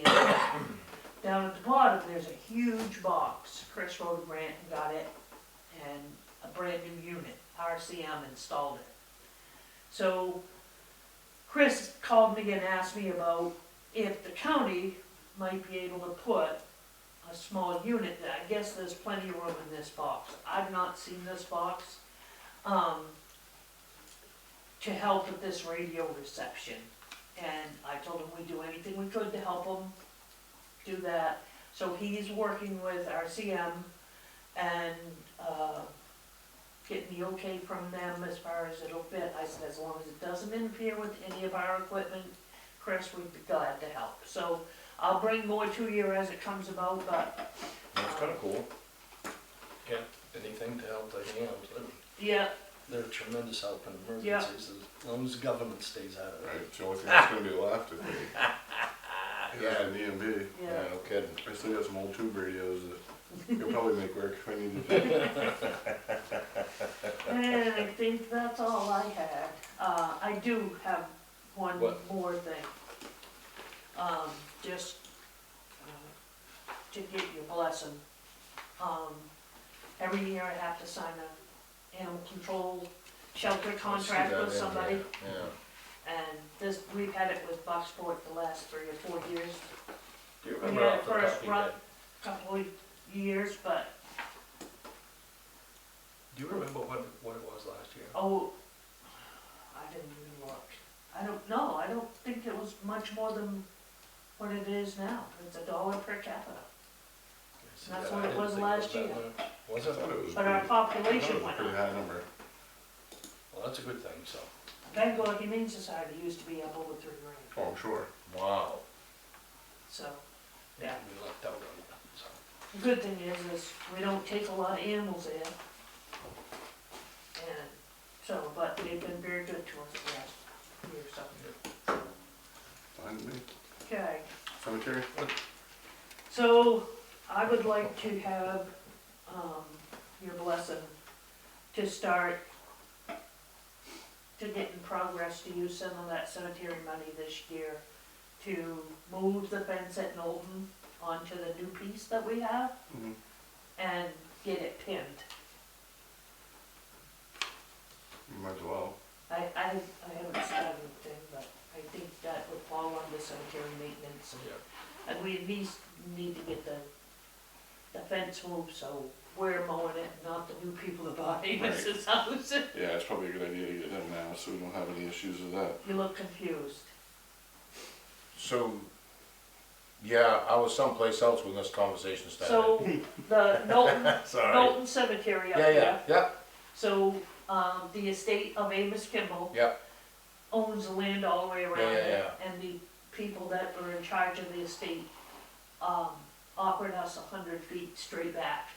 Down at the bottom, there's a huge box. Chris wrote a grant and got it, and a brand new unit, RCM installed it. So Chris called me and asked me about if the county might be able to put a small unit. I guess there's plenty of room in this box. I've not seen this box, to help with this radio reception. And I told him we'd do anything we could to help him do that. So he's working with RCM and, getting the okay from them as far as it'll fit. I said, as long as it doesn't interfere with any of our equipment, Chris would be glad to help. So I'll bring more to you as it comes about, but, That's kinda cool. Yeah, anything to help the hams, yeah, they're a tremendous help in emergencies, as long as the government stays out of it. Right, it's the only thing that's gonna be left, I think. Yeah. An EMB. yeah. Yeah, no kidding. I still got some old tube radios that you'll probably make work if I need to. And I think that's all I had. I do have one What? more thing. Just, to get your blessing. Every year I have to sign a animal control shelter contract with somebody. Yeah. And this, we've had it with Bucksport the last 3 or 4 years. Do you We remember had it off the first top of your run, head? couple of years, but, Do you remember what it was last year? oh, I didn't even look. I don't know, I don't think it was much more than what it is now. It's $1 per capita. See, That's I what it didn't was think last that year. much. Was I it? thought it was But our pretty, I thought it population was a went pretty up. high number. Well, that's a good thing, so. Bangor Humane Society used to be up over 3 grand, Oh, I'm sure. Wow. so, yeah. We lucked out on that, so. The good thing is we don't take a lot of animals there. And so, but they've been very good to us the last year or so. Fine with me. Okay, Cemetery? so I would like to have, your blessing to start to get in progress to use some of that cemetery money this year to move the fence at Knowlton onto the new piece that we have Mhm. and get it pinned. You might as well. I haven't started the thing, but I think that would fall under cemetery maintenance. Yeah. And we at least need to get the fence moved, so we're mowing it, not the new people that bought Amos's house. Yeah, it's probably a good idea to get it done now, so we don't have any issues with that. You look confused. So, yeah, I was someplace else when this conversation started. So, the Knowlton, Sorry. Knowlton Cemetery up Yeah, there. yeah, So, the estate of Amos Kimball yeah, owns the land all the way around Yeah, it. yeah, And the people that were in charge of the estate, offered us 100 feet straight back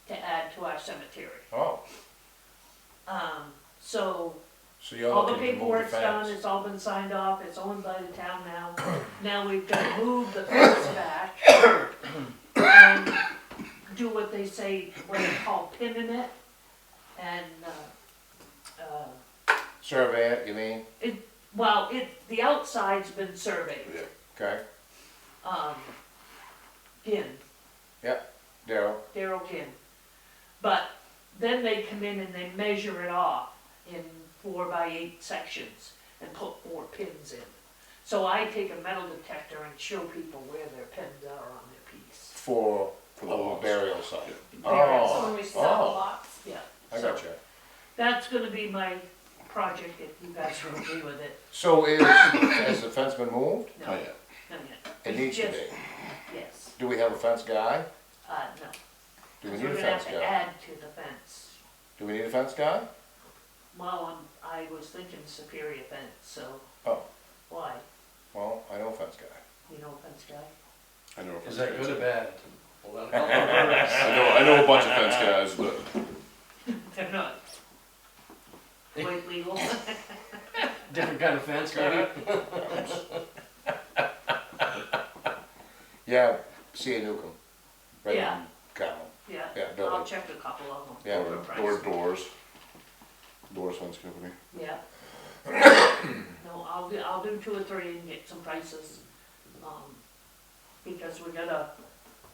to add to our cemetery. oh, So So you're All the looking to move the paperwork's done, fence? it's all been signed off, it's owned by the town now. Now we've got to move the fence back and do what they say, what they call pinning it. And, Survey it, you mean? well, the outside's been surveyed, Okay, Ginn, Daryl, Daryl Ginn. But then they come in and they measure it off in 4x8 sections and put 4 pins in. So I take a metal detector and show people where their pins are on their piece. for For the the lots. burial site. Burial So when we sell the lots. Yeah. I got you. That's gonna be my project if you guys will agree with it. So has the fence been moved? No, Oh, not yeah. yet. It needs to Just- be. Yes, Do we have a fence guy? no. Do we Because need we're a gonna have fence to guy? add to the fence. Do we need a fence guy? Well, I was thinking Superior fence, so. Oh. Why? Well, I know a fence guy. You know fence guy? I know. a Is fence that guy, good or too. bad? Well, I know a bunch of fence guys, but They're not quite legal. different kind of fence, maybe? Yeah, C.A. Newcomb. Right Yeah. in Carmel. Yeah, Yeah, I'll building. check a couple of them. Yeah. for price. or doors. Doors fence company. Yeah. No, I'll do 2 or 3 and get some prices, because we gotta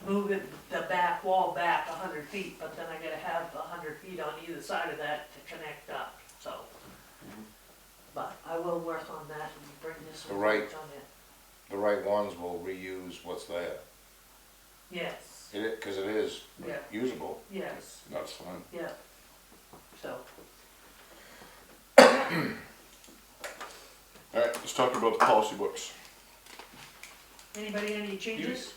move it, the back wall back 100 feet, but then I gotta have 100 feet on either side of that to connect up, so. But I will work on that and bring this The right- on it. The right ones will reuse what's there. Yes, Because it is Yeah. usable. yes, That's fine. yeah, so. Alright, let's talk about the policy books. Anybody, any changes?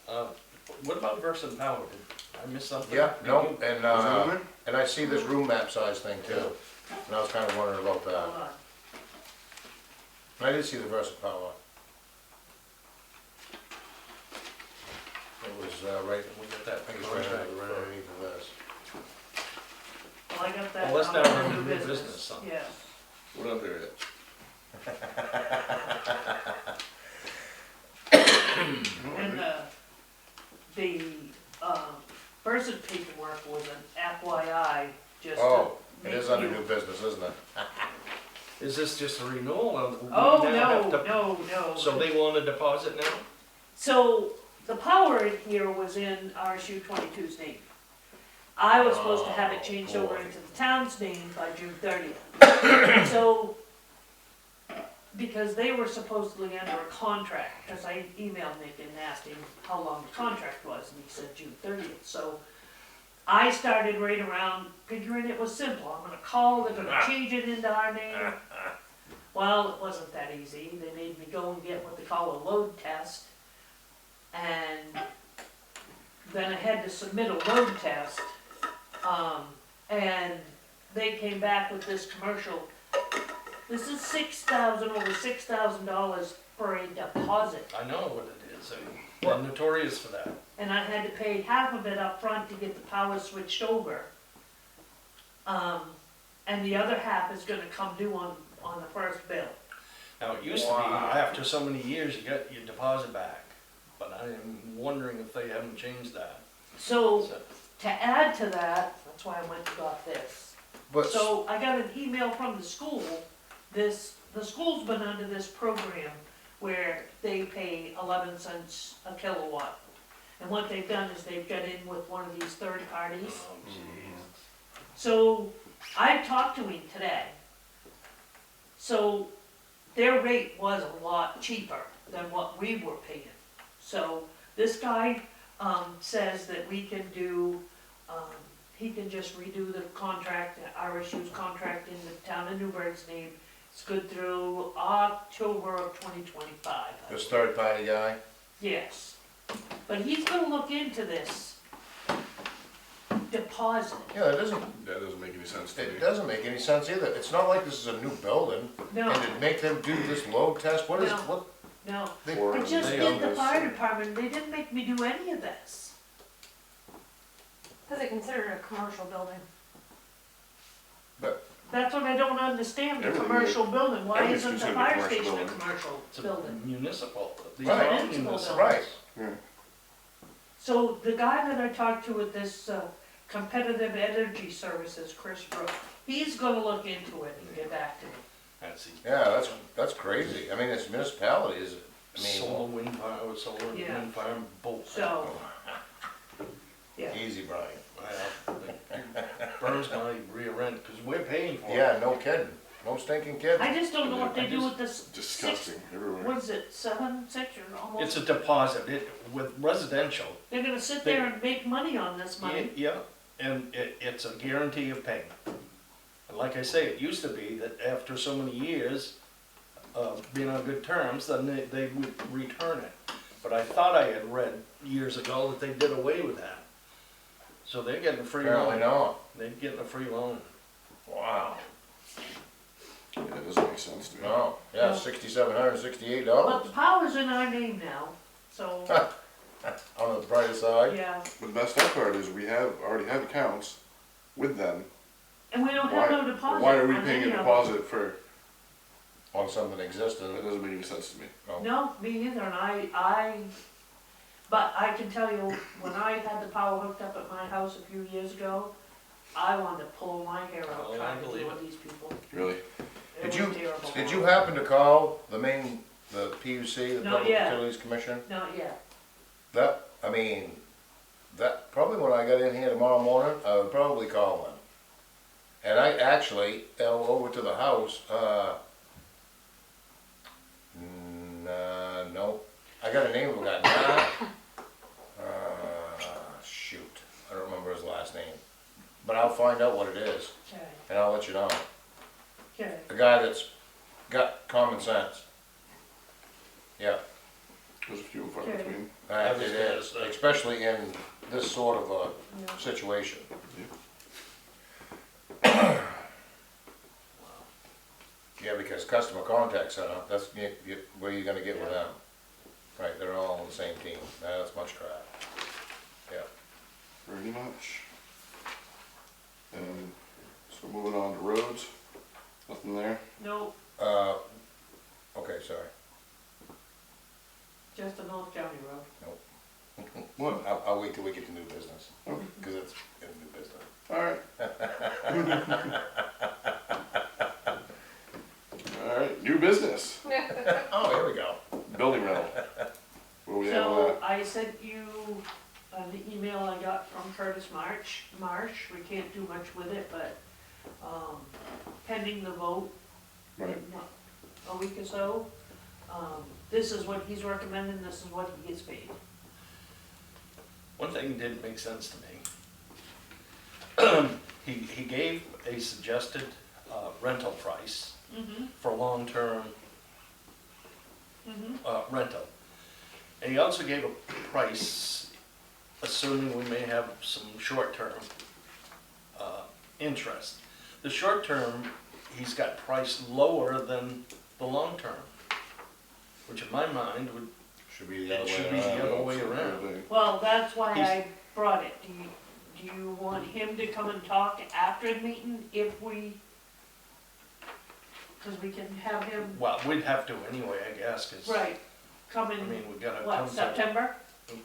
What about Versant Power? Did I miss something? Yeah, Did no, you- Is that in there? and I see this room map size thing too. And I was kind of wondering about Hold that. on. I did see the Versa Power. It was right, We got that I think it's right contract right for- underneath of this. Well, I got that. Well, that's down down under under new business, son. Yeah. We're not there yet. And, the, person paperwork was an FYI, just to Oh, it make is under you- new business, isn't it? Is this just a renewal? Or we Oh, now have no, to- no. So they want a deposit now? So, the power in here was in RSU 22's name. I was supposed to have it changed over boy. into the town's name by June 30th. So, because they were supposedly under a contract, because I emailed Nick and asked him how long the contract was, and he said June 30th. So, I started right around figuring it was simple. I'm gonna call, they're gonna change it into our name. Well, it wasn't that easy. They made me go and get what they call a load test. And then I had to submit a load test. And they came back with this commercial. This is over $6,000 for a deposit. I know what it is, and they're notorious for that. And I had to pay half of it up front to get the power switched over. And the other half is gonna come due on the first bill. Now, it used to be, Wow. after so many years, you get your deposit back, but I am wondering if they haven't changed that. So, So, to add to that, that's why I went and got this. But, So I got an email from the school, the school's been under this program where they pay 11 cents a kilowatt. And what they've done is they've got in with one of these third parties. oh, geez. So I talked to him today. So their rate was a lot cheaper than what we were paying. So this guy, says that we can do, he can just redo the contract, RSU's contract in the town of Newburgh's name. It's good through October of 2025. this third party guy, Yes, but he's gonna look into this deposit. yeah, it That doesn't make any sense to me. doesn't make any sense either. It's not like this is a new building. No, And to make them do this load test, what is, No. what, no, they, Or I just They did own the this. fire department, they didn't make me do any of this. Because they consider it a commercial building. that's what I don't understand, the Everything commercial building, why everything's isn't the considered a fire commercial station a building. commercial It's a building? municipal. These Right. are all Municipal municipal. Right. Yeah. So the guy that I talked to at this competitive energy services, Chris Brook, he's gonna look into it and get back to me. That's Yeah, that's crazy. I mean, it's municipalities, I solar, mean, wind farm, solar, Yeah. wind farm, both. So, yeah, easy, Brian. Burns my rear end, cause we're paying for it. Yeah, no kidding. No stinking kidding. I just don't know what they do with this Disgusting everywhere. what is it, 6 or almost? It's a deposit, with residential. They're gonna sit there and make money on this money. Yeah, and it's a guarantee of payment. And like I say, it used to be that after so many years of being on good terms, then they would return it. But I thought I had read years ago that they did away with that. So they're getting a free Apparently loan. not. They're getting a free loan. Wow. Yeah, it doesn't make sense to me. No, yeah, No. $6,768 But the power's in our name now, so, on the brighter side. yeah, But the best part is we already have accounts with them. and we don't have no deposit Why are we on paying any a of deposit for, On something that existing. doesn't make any sense to me. No. No, me either, and but I can tell you, when I had the power hooked up at my house a few years ago, I wanted to pull my hair out Oh, I trying to believe deal it. with these people. Really? It Did was terrible. Did you happen to call the PUC, the Not Public yet. Utilities Commission? Not yet. I mean, probably when I got in here tomorrow morning, I would probably call them. And I actually, over to the house, no, I got a name of a guy, shoot, I don't remember his last name. But I'll find out what it is, Okay, and I'll let you know. okay. A guy that's got common sense. Yeah, There's a few and far Okay. between. it is, especially in this sort of a Yeah. situation. Yeah, because customer contact center, that's where you're gonna get with them. Right, they're all on the same team, that's much crap. Yeah, Pretty much. And so moving on to roads, nothing there. No, okay, sorry. just a North County road. What? I'll wait till we get to new business, Okay. because it's in new business. Alright. Alright, new business, Oh, here we go. building rental. Where we at on So that? I sent you the email I got from Curtis Marsh, we can't do much with it, but, pending the vote in Right. a week or so, this is what he's recommending, this is what he gets paid. One thing didn't make sense to me. He gave a suggested rental price Mm-hmm, for long-term mm-hmm. rental. And he also gave a price, assuming we may have some short-term interest. The short-term, he's got priced lower than the long-term, which in my mind would, Should be the it other should way be the around. other way around. Well, that's why He's- I brought it. Do you want him to come and talk after the meeting if we, cause we can have him, Well, we'd have to anyway, I guess, 'cause, right, come I in, mean, we gotta come what, to. September? Yeah.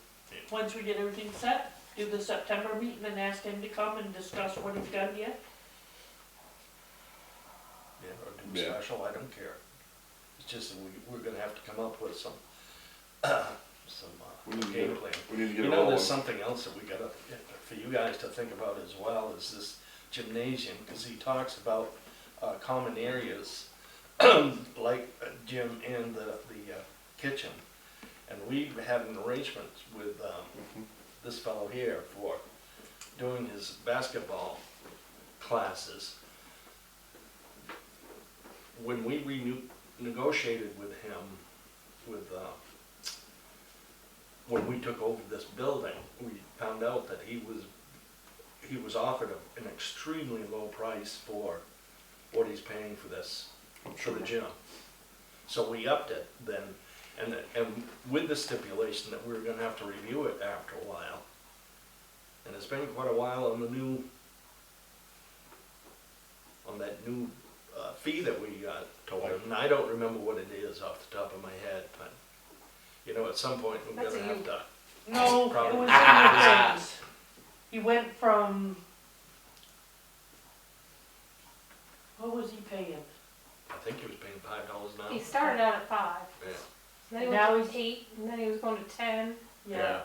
Once we get everything set, do the September meeting and ask him to come and discuss what he's done yet? Yeah, or do Yeah. special, I don't care. It's just that we're gonna have to come up with some We need to game get, plan. we need to get You it know, rolling. there's something else that we gotta, for you guys to think about as well, is this gymnasium, cause he talks about, common areas, like gym and the kitchen. And we had an arrangement with, this fellow here for doing his basketball classes. When we negotiated with him, when we took over this building, we found out that he was offered an extremely low price for what he's paying for this, for the gym. So we upped it then, and with the stipulation that we were gonna have to review it after a while. And it's been quite a while on the on that new, fee that we, told him, and I don't remember what it is off the top of my head, but, you know, at some point, we're That's gonna a have you. to, No, it Probably. was in the things. He went from, what was he paying? I think he was paying $5 an hour. He started out at 5, Yeah, then he Now went to 8, and then he was going to 10. Yeah,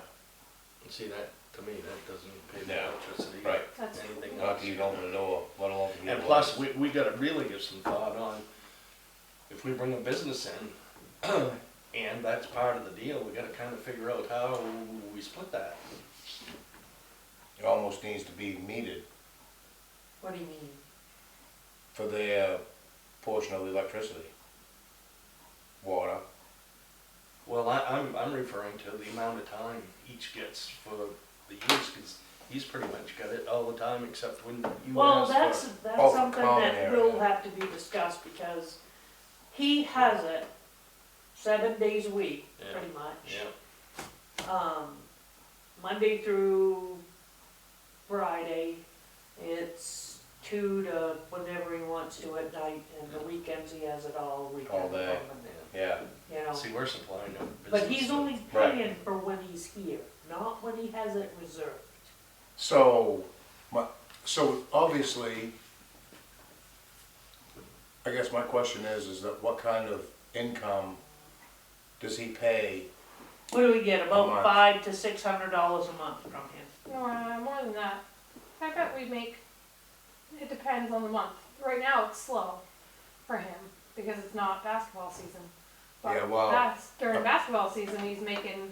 and see, that, to me, that doesn't pay the Yeah, electricity. right. That's Anything Not else. to even open the door, let alone to be. And plus, we gotta really give some thought on, if we bring a business in, and that's part of the deal, we gotta kinda figure out how we split that. It almost needs to be metered what do you mean? for their portion of the electricity. Water. Well, I'm referring to the amount of time each gets for the use, cause he's pretty much got it all the time except when you Well, ask for. that's Oh, for something common that area. will have to be discussed, because he has it 7 days a week, Yeah. pretty much. Yeah, Monday through Friday, it's 2 to whenever he wants to at night, and the weekends he has it all weekend. All day. Yeah. yeah. You know, See, we're supplying a business. but he's only Right. paying for when he's here, not when he has it reserved. So, so obviously, I guess my question is that what kind of income does he pay? What do we get, A about month. $500 to $600 a month from him? more than that. I bet we make, it depends on the month. Right now, it's slow for him, because it's not basketball season. But Yeah, well, that's, during basketball season, he's making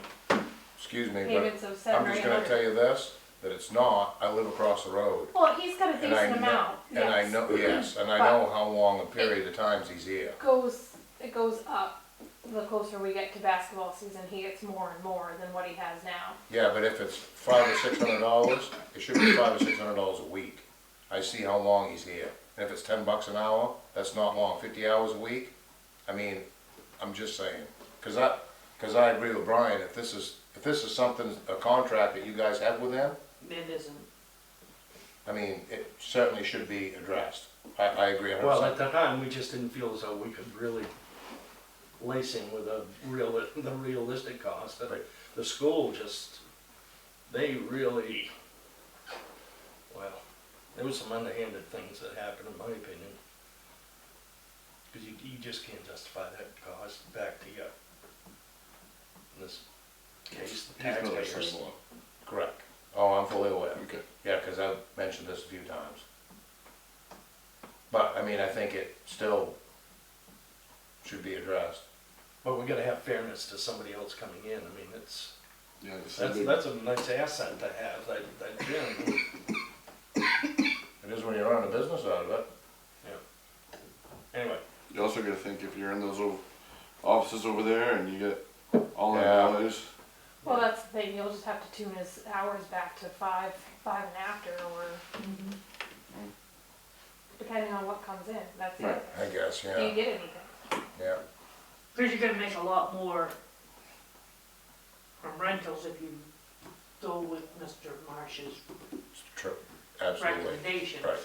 Excuse me, but payments of 7 I'm or just gonna 800. tell you this, that it's not, I live across the road. Well, he's got a And I decent know- amount, And I yes. know, yes, and I But- know how long a period of times he's here. It goes up the closer we get to basketball season. He gets more and more than what he has now. Yeah, but if it's $500 or $600, it should be $500 or $600 a week. I see how long he's here. And if it's $10 an hour, that's not long, 50 hours a week. I mean, I'm just saying, cause I agree with Brian, if this is something, a contract that you guys have with them, It isn't. I mean, it certainly should be addressed. I agree 100%. Well, at the time, we just didn't feel as though we could really lace him with the realistic cost. Right. The school just, they really, well, there was some underhanded things that happened, in my opinion. Because you just can't justify that cost back to you. In this case, the He's another taxpayers. symbol. Correct. Oh, I'm fully aware. Okay. Yeah, because I've mentioned this a few times. But, I mean, I think it still should be addressed. But we gotta have fairness to somebody else coming in. I mean, it's, Yeah, this is a big- that's a nice asset to have, that gym. It is when you run a business out of it. Anyway, You also gotta think if you're in those offices over there and you get all the Yeah. employees, Well, that's the thing. You'll just have to tune his hours back to 5 and after, or depending on what comes in. That's Right. it. I guess, Do you yeah, get anything? yeah. Cause you're gonna make a lot more from rentals if you go with Mr. Marsh's It's true, absolutely. recommendation. Right.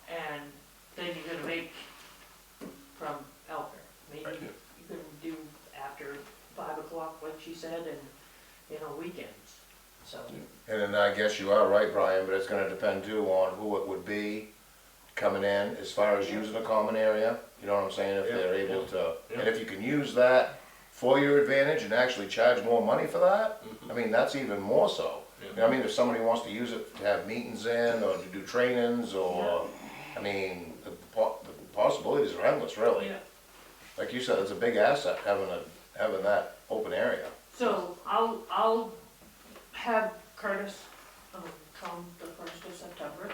And then you're gonna make from Elker. Maybe Right. you can do after 5 o'clock, like she said, and, weekends, so. And then I guess you are right, Brian, but it's gonna depend too on who it would be coming in, as far as using a common area, you know what I'm saying, if Yeah, they're able yeah, to. yeah. And if you can use that for your advantage and actually charge more money for that, I mean, that's even more so. Yeah. You know what I mean, if somebody wants to use it to have meetings in, or to do trainings, or, I mean, the possibilities are endless, really. Yeah. Like you said, it's a big asset, having that open area. So I'll have Curtis, come the 1st of September.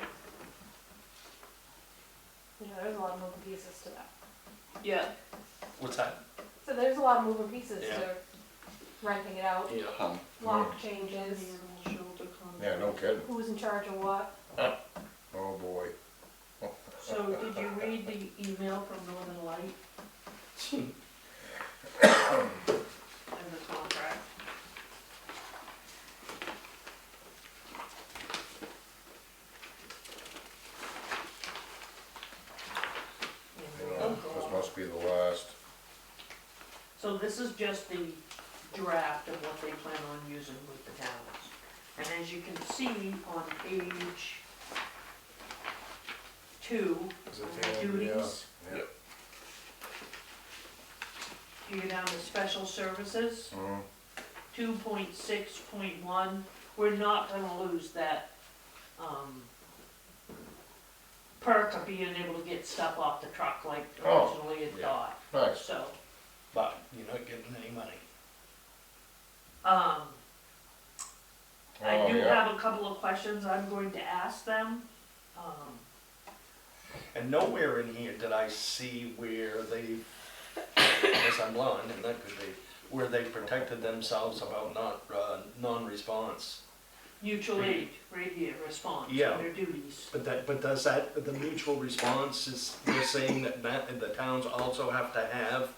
Yeah, there's a lot of moving pieces to that. Yeah. what's that? So there's a lot of moving pieces Yeah. to renting it out, Yeah. lock changes, Yeah, no kidding. who's in charge of what. Oh, boy. So did you read the email from Northern Light and the contract? this is just the draft of what they plan on using with the towns. And as you can see on page 2, Is it under there? duties, Yeah. you go down to special services, Mhm. 2.6.1, we're not gonna lose that, perk of being able to get stuff off the truck like Oh, originally it yeah. thought, Nice. so. But you're not getting any money. I Oh, do yeah. have a couple of questions I'm going to ask them. And nowhere in here did I see where they, unless I'm blind, and that could be, where they protected themselves about non-response. Mutual aid, radiant response, Yeah. under duties. But does that, the mutual response is, they're saying that the towns also have to have,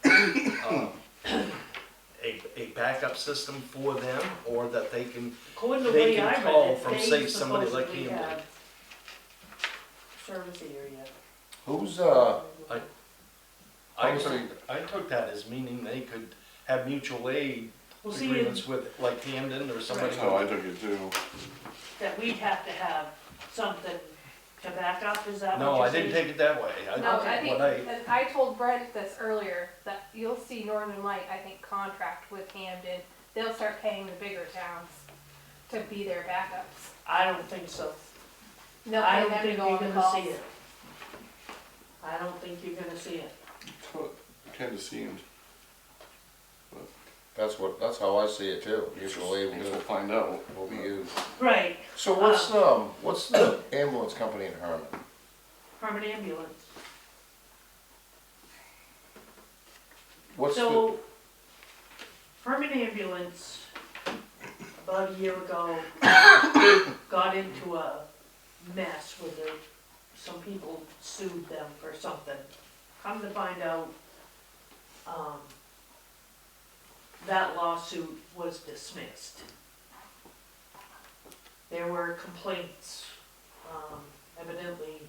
a backup system for them, or that they can, According to the they way can I call read it, from, they say, somebody like supposedly Hamden. have service area. Who's, I took that as meaning they could have mutual aid Well, see, agreements with, like Hamden or somebody. That's how I took it too. that we'd have to have something to back up, is that what No, you're I didn't saying? take it that way. No, Okay. I think, What I, and I told Brent this earlier, that you'll see Northern Light, I think, contract with Hamden. They'll start paying the bigger towns to be their backups. I don't think so. They'll I pay don't them to think go you're on the gonna calls. see it. I don't think you're gonna see it. That's what it kinda seemed. that's how I see it too. Mutual aid I guess we'll will find out. be used. Right, So what's the ambulance company in Herman? Herman Ambulance. What's the, So, Herman Ambulance, about a year ago, got into a mess with it. Some people sued them for something. Come to find out, that lawsuit was dismissed. There were complaints, evidently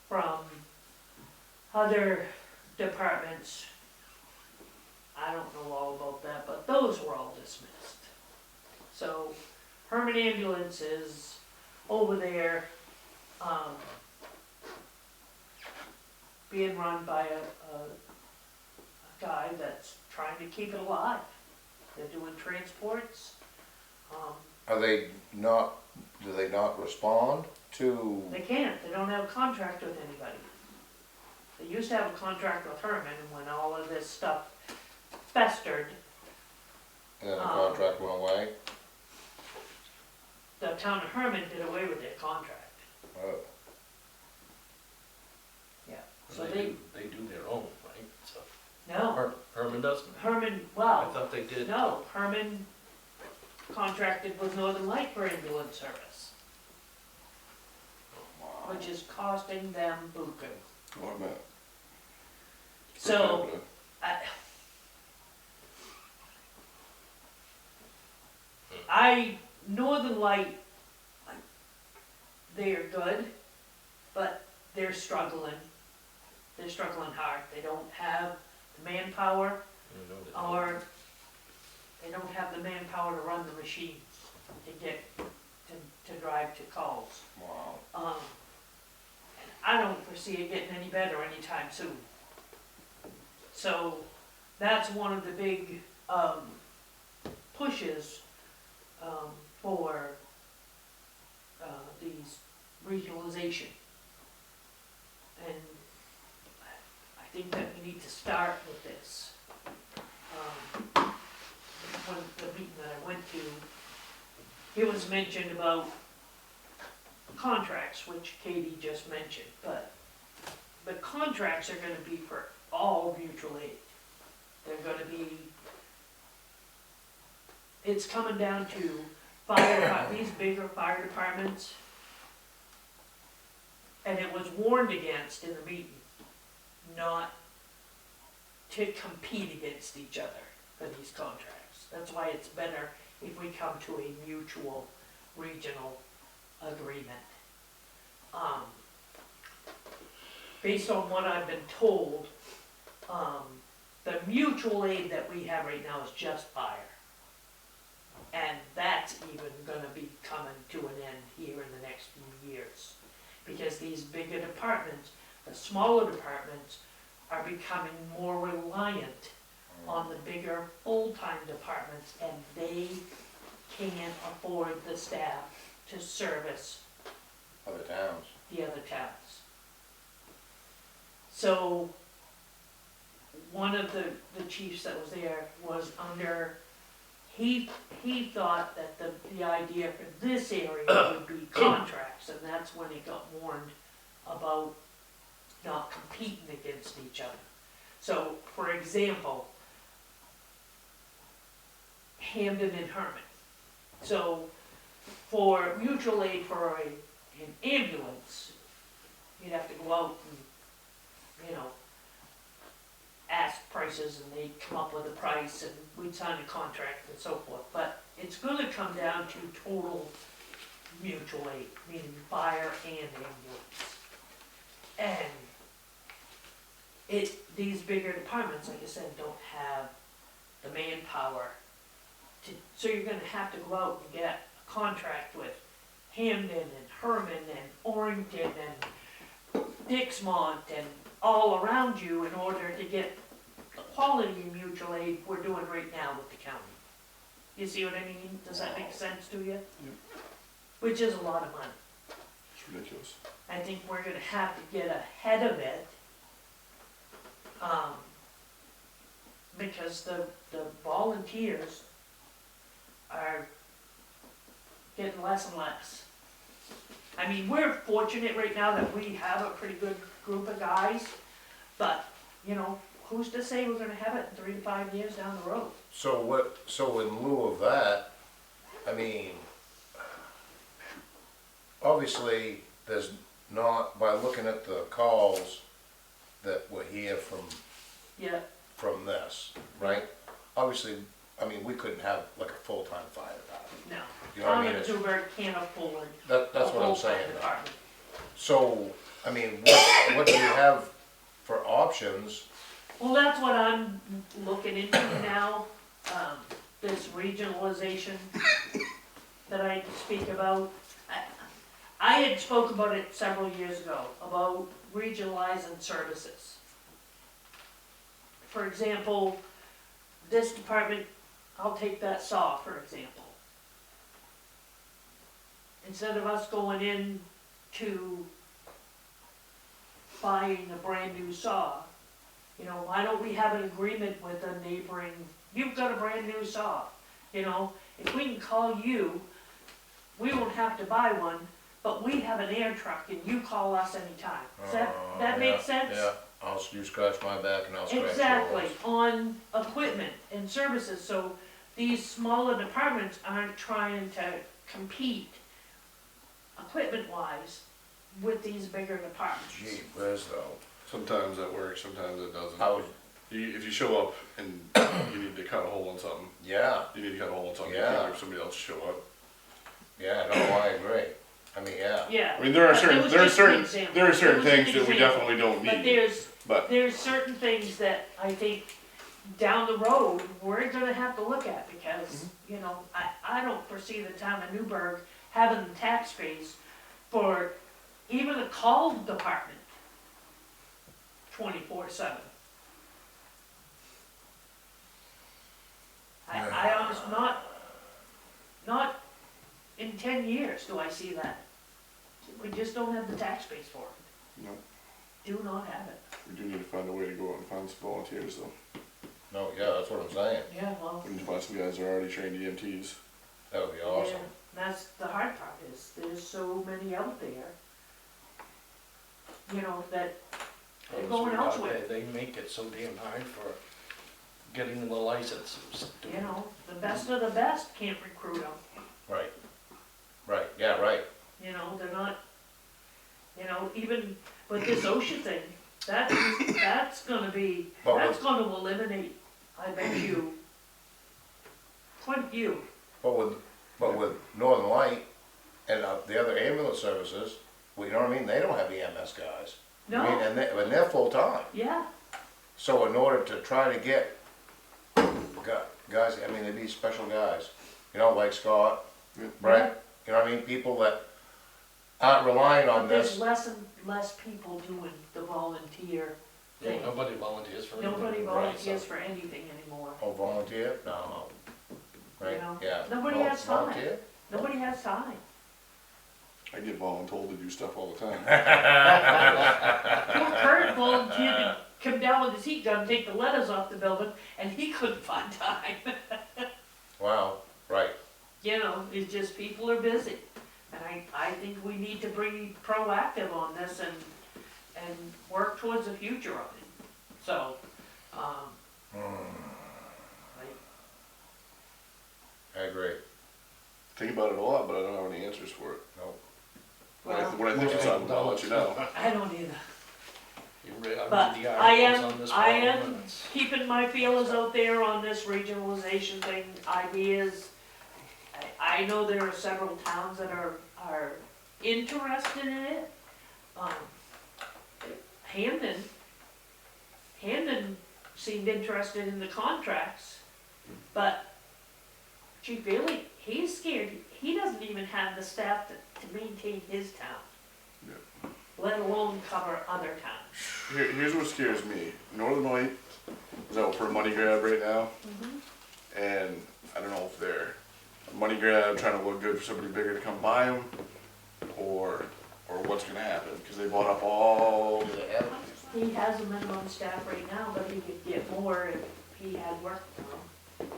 from other departments. I don't know all about that, but those were all dismissed. So Herman Ambulance is over there, being run by a guy that's trying to keep it alive. They're doing transports. are they not, do they not respond to, They can't, they don't have a contract with anybody. They used to have a contract with Herman, and when all of this stuff festered, and then the contract went away? the town of Herman did away with their contract. Oh. Yeah. So they, they do their own, right? So no, Herman doesn't? Herman, I well, thought they did. no, Herman contracted with Northern Light for ambulance service, which is costing them buku. What about? So, Northern Light, they're good, but they're struggling. They're struggling hard. They don't have the manpower, or they don't have the manpower to run the machines to get, to drive to calls. Wow. And I don't foresee it getting any better anytime soon. So, that's one of the big, pushes, for, these regionalization. And I think that we need to start with this. When the meeting that I went to, it was mentioned about contracts, which Katie just mentioned, but the contracts are gonna be for all mutual aid. They're gonna be, it's coming down to these bigger fire departments. And it was warned against in the meeting, not to compete against each other for these contracts. That's why it's better if we come to a mutual regional agreement. Based on what I've been told, The mutual aid that we have right now is just fire. And that's even gonna be coming to an end here in the next few years. Because these bigger departments, the smaller departments, are becoming more reliant on the bigger full-time departments, and they can't afford the staff to service Other towns. the other towns. So, one of the chiefs that was there was under, he thought that the idea for this area would be contracts, and that's when he got warned about not competing against each other. So, for example, Hamden and Herman. So, for mutual aid for an ambulance, you'd have to go out and, you know, ask prices, and they'd come up with a price, and we'd sign a contract and so forth. But it's gonna come down to total mutual aid, meaning fire and ambulance. And these bigger departments, like I said, don't have the manpower to, so you're gonna have to go out and get a contract with Hamden and Herman and Orrington and Dixmont and all around you in order to get the quality of mutual aid we're doing right now with the county. You see what I mean? Does that make sense to you? Yep. Which is a lot of money. It's ridiculous. I think we're gonna have to get ahead of it. Because the volunteers are getting less and less. I mean, we're fortunate right now that we have a pretty good group of guys, but, you know, who's to say we're gonna have it in 3 to 5 years down the road? So in lieu of that, I mean, obviously, there's not, by looking at the calls that were here Yeah, from this, right? Obviously, I mean, we couldn't have like a full-time fire department. no. You know what I Town mean? of It's- Newburgh can't afford That's a what I'm full-time saying. department. So, I mean, what do you have for options? Well, that's what I'm looking into now, this regionalization that I speak about. I had spoke about it several years ago, about regionalizing services. For example, this department, I'll take that saw, for example. Instead of us going in to buying a brand new saw, you know, why don't we have an agreement with a neighboring, you've got a brand new saw, you know, if we can call you, we won't have to buy one, but we have an air truck and you call us anytime. Does that make sense? Yeah, you scratch my back and I'll scratch yours. Exactly, on equipment and services, so these smaller departments aren't trying to compete equipment-wise with these bigger departments. Gee whiz though. Sometimes that works, sometimes it doesn't. How would, If you show up and you need to cut a hole on something, yeah, you need to cut a hole on something, you Yeah. can't have somebody else show up. yeah, no, I agree. I mean, yeah. Yeah. I mean, there are but it certain, was there are just an certain, example. there are It certain was an things that we example. definitely don't But need, but, there's certain things that I think down the road, we're gonna have to look at, because, you know, I don't foresee the town of Newburgh having the tax base for even a call department 24/7. I honestly, not in 10 years do I see that. We just don't have the tax base for it. no, Do not have it. we do need to find a way to go out and find some volunteers though. No, yeah, that's what I'm saying. Yeah, well. We need to find some guys that are already trained EMTs. That would be awesome. Yeah, that's the hard part, is there's so many out there, you know, that they're going elsewhere. They make it so damn hard for getting the licenses. You know, the best of the best can't recruit them, Right. Right, yeah, right. you know, they're not, you know, even with this OSHA thing, that's gonna be, But that's gonna eliminate, I bet you, quite a few. But with Northern Light and the other ambulance services, well, you know what I mean, they don't have EMS guys. I mean, No, and they're full-time. yeah, So in order to try to get guys, I mean, they'd be special guys, you know, like Scott, Yeah. Brett, you know what I mean, people that aren't relying on But there's this. less and less people doing the volunteer Yeah, thing. nobody volunteers for anything. Nobody Right, volunteers so- for anything anymore. Oh, volunteer? No. Right, You know, yeah. nobody Vol- has time. volunteer? Nobody has time. I get voluntold to do stuff all the time. Poor Kurt volunteered to come down with his heat gun, take the letters off the building, and he couldn't find time. Wow, right. You know, it's just people are busy. And I think we need to be proactive on this and work towards the future of it. So, I agree. Think about it a lot, but I don't have any answers for it. No. When I think of something, I'll let you know. I don't either. You read, I But read the I articles on this I problem, am and it's- keeping my feelers out there on this regionalization thing, ideas. I know there are several towns that are interested in it. Hamden seemed interested in the contracts, but Chief Bailey, he's scared, he doesn't even have the staff to maintain his town. Let alone cover other towns. Here's what scares me. Northern Light is out for a money grab right now, and I don't know if they're a money grab trying to look good for somebody bigger to come buy them, or what's gonna happen, because they bought up all. He has a minimum staff right now, but he could get more if he had work for him.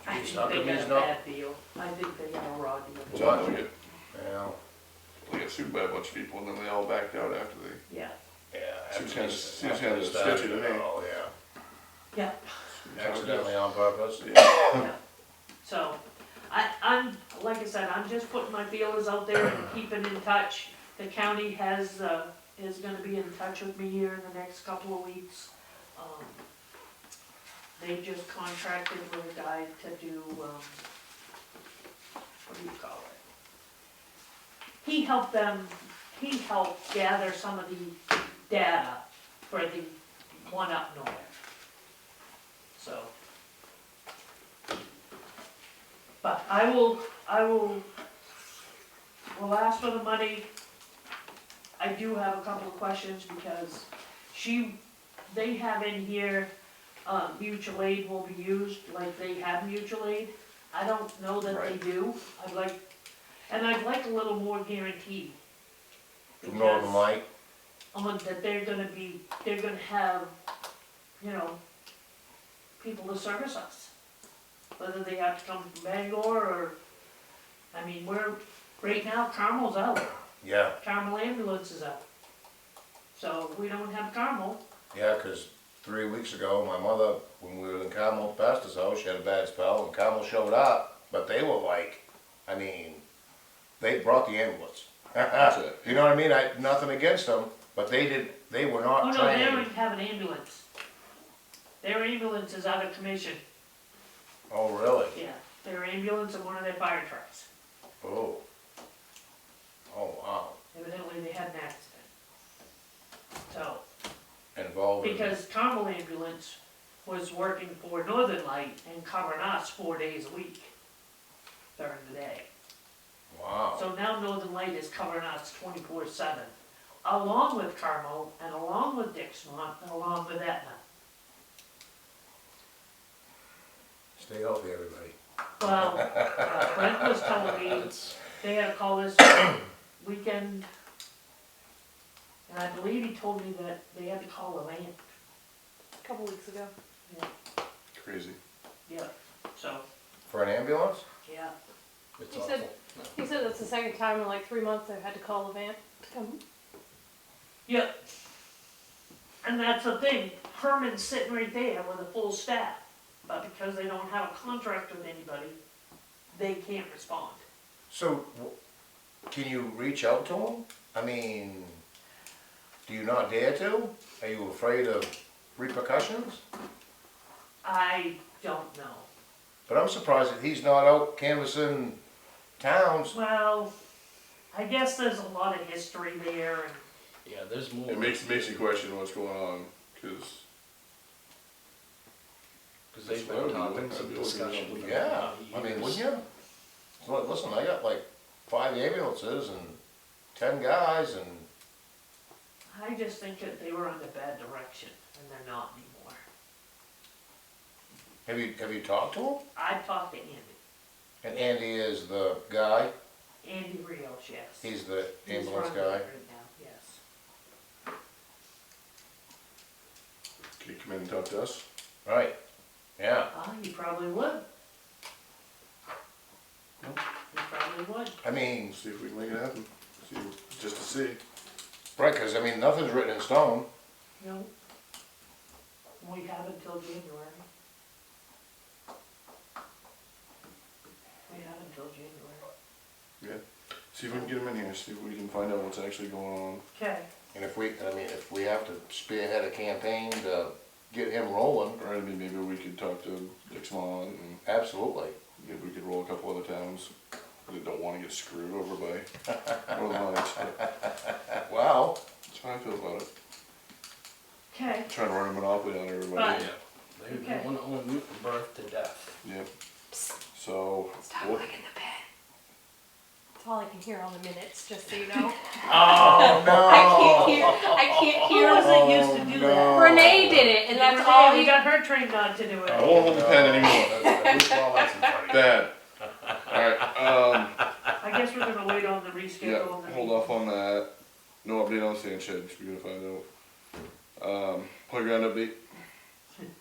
I He's think not they gonna- got he's a not- bad deal. I think they got a raw deal. So Yeah. they get sued by a bunch of people, and then they all backed out after they. Yeah, Yeah. Seems kinda- seems after kinda they started sketchy to it me. all, yeah. yeah, Accidentally on purpose. yeah. So, I'm, like I said, I'm just putting my feelers out there and keeping in touch. The county is gonna be in touch with me here in the next couple of weeks. They just contracted with a guy to do, what do you call it? He helped gather some of the data for the one up north. So. But we'll ask for the money. I do have a couple of questions because they have in here, mutual aid will be used, like they have mutual aid. I don't know that they Right. do. I'd like a little more guarantee. From Northern because Light. on that they're gonna have, you know, people to service us. Whether they have to come from Bangor or, I mean, right now Carmel's out, Yeah, Carmel ambulance is out. So we don't have Carmel, yeah, 'cause 3 weeks ago, my mother, when we were in Carmel pastor's house, she had a bad spell, and Carmel showed up, but they were like, I mean, they brought the ambulance. That's it. You know what I mean? Nothing against them, but they were oh not no, they don't trained. even have an ambulance. Their ambulance is out of commission, Oh, really? yeah, their ambulance and one of their fire trucks. Oh. Oh, wow. Evidently they had an accident. So, Involved in. because Carmel ambulance was working for Northern Light and covering us 4 days a week during the day. Wow. So now Northern Light is covering us 24/7, along with Carmel and along with Dixmont and along with Etna. Stay healthy, everybody. Well, Brent was telling me It's- they had a call this weekend, and I believe he told me that they had to call a van. A couple weeks ago. Crazy. Yeah, so, For an ambulance? yeah. It's He awful. said that's the second time in like 3 months they've had to call a van to come. Yeah. And that's the thing, Herman's sitting right there with a full staff, but because they don't have a contract with anybody, they can't respond. So, can you reach out to them? I mean, do you not dare to? Are you afraid of repercussions? I don't know. But I'm surprised that he's not out canvassing towns. Well, I guess there's a lot of history there, and Yeah, there's more. It makes you question what's going on, Cause, Cause they've That's what I been would do. talking, I'd some be looking discussion. at it. for Yeah, I years. mean, wouldn't you? So, listen, I got like 5 ambulances and 10 guys and, I just think that they were on the bad direction, and they're not anymore. have you talked to him? I talked to Andy, And Andy is the guy, Andy Rios, yes. he's the He's ambulance running it guy. right now, yes. can you come in and talk to us? Right, yeah. He probably would. He probably would. I mean, See if we can make it happen, see, just to see. right, cause I mean, nothing's written in stone. No. We have until January. We have until January. See if we can get him in here, see if we can find out what's actually going on. Okay. And if if we have to spearhead a campaign to get him rolling, Or I mean, maybe we could talk to Dixmont and absolutely. maybe we could roll a couple other towns that don't wanna get screwed over by Northern Lights. But Well, that's how I feel about it. Okay. Trying to run a monopoly on everybody. Right. Yeah, they Okay. wanna own you from birth to death. Yep. So, Stop we'll- licking the pen. That's all I can hear on the minutes, just so you know. oh no. I can't Who hear. was it used to do that? no. Renee did it, and that's all We we got her trained on to do I it. won't hold the pen anymore. Well, that's funny. Bad. Alright, I guess we're gonna wait on the yeah, reschedule. and the hold off on that. No update on sand shed, we're gonna find out. Playground update.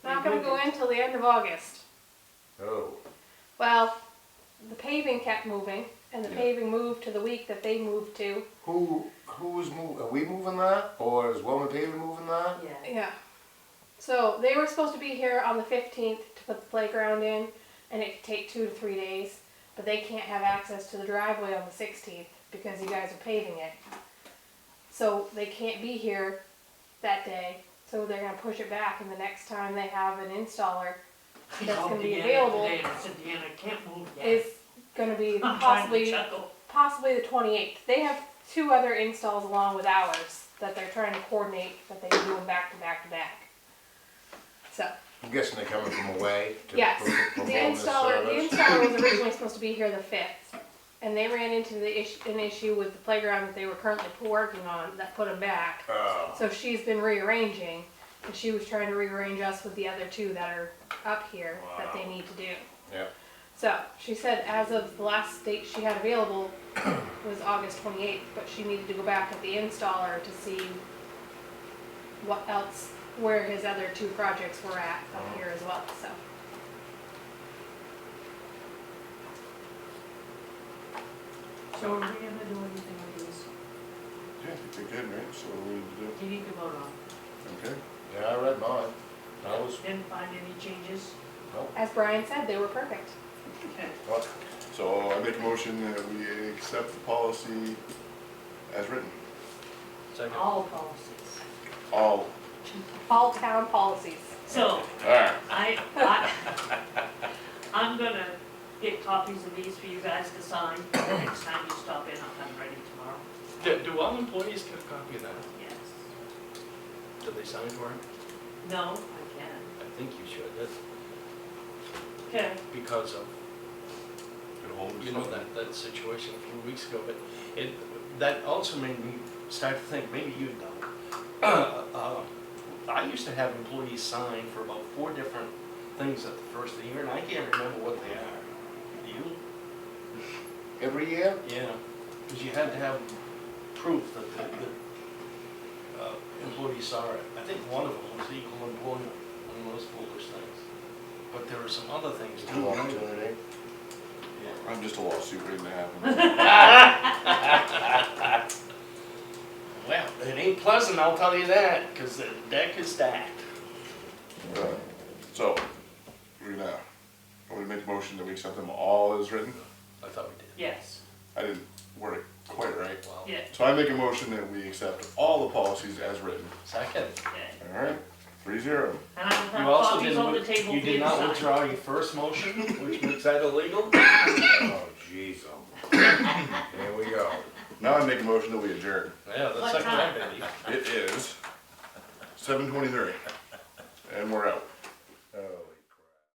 Not gonna go in till the end of August. Oh, Well, the paving kept moving, and the Yeah. paving moved to the week that they moved to. who's moving, are we moving that, or is Wilman Paving moving that? Yeah. Yeah. So they were supposed to be here on the 15th to put the playground in, and it could take 2 to 3 days. But they can't have access to the driveway on the 16th because you guys are paving it. So they can't be here that day. So they're gonna push it back, and the next time they have an installer He that's called gonna be Deanna available today and said, Deanna, I can't move yet. is gonna be I'm trying to possibly chuckle. the 28th. They have 2 other installs along with ours that they're trying to coordinate, that they can do them back to back to back. So, I'm guessing they're coming from away to yes, perform the this installer service. was originally supposed to be here the 5th, and they ran into an issue with the playground that they were currently working on that put them back. Oh, So she's been rearranging, and she was trying to rearrange us with the other 2 that are up here that they Wow. need to do. yeah, So she said as of the last date she had available was August 28th, but she needed to go back at the installer to see what else, where his other 2 projects were at up here as well, so. So are we gonna do anything with these? Yeah, I think they're good, right? So what do we need to do? You need to vote on. Okay. yeah, I read mine. I was, Didn't find any changes? As Brian said, they were perfect. Okay. what, So I make a motion that we accept the policy as written. Second. All policies. All. All town policies. So, Alright. I'm gonna get copies of these for you guys to sign. Next time you stop in, I'll have them ready tomorrow. Do all employees get a copy of that? Yes. Do they sign for it? No, I can. I think you should, that's Okay. because of, you know, that situation a few weeks ago, but that also made me start to think, maybe you don't. I used to have employees sign for about 4 different things at the first of the year, and I can't remember what they are. Do you? every year? Yeah, because you had to have proof that the employee saw it. I think one of them was equal employment, one of those foolish things. But there were some other things too. Equal opportunity. Yeah. I'm just a lawsuit waiting to happen. Well, it ain't pleasant, I'll tell you that, because the deck is stacked. Alright. So, we're gonna, I'm gonna make a motion that we accept them all as written. I thought we did. Yes. I didn't word it quite right. Well, Yeah. So I make a motion that we accept all the policies as written. second. Okay. Alright, 3-0. And I will You have also copies on the didn't, table you for you did to not sign. withdraw your first motion, which makes that illegal? Oh, jeez. Here we go. Now I make a motion that we adjourn. Yeah, the What second time? I believe. It is 7:23. And we're out.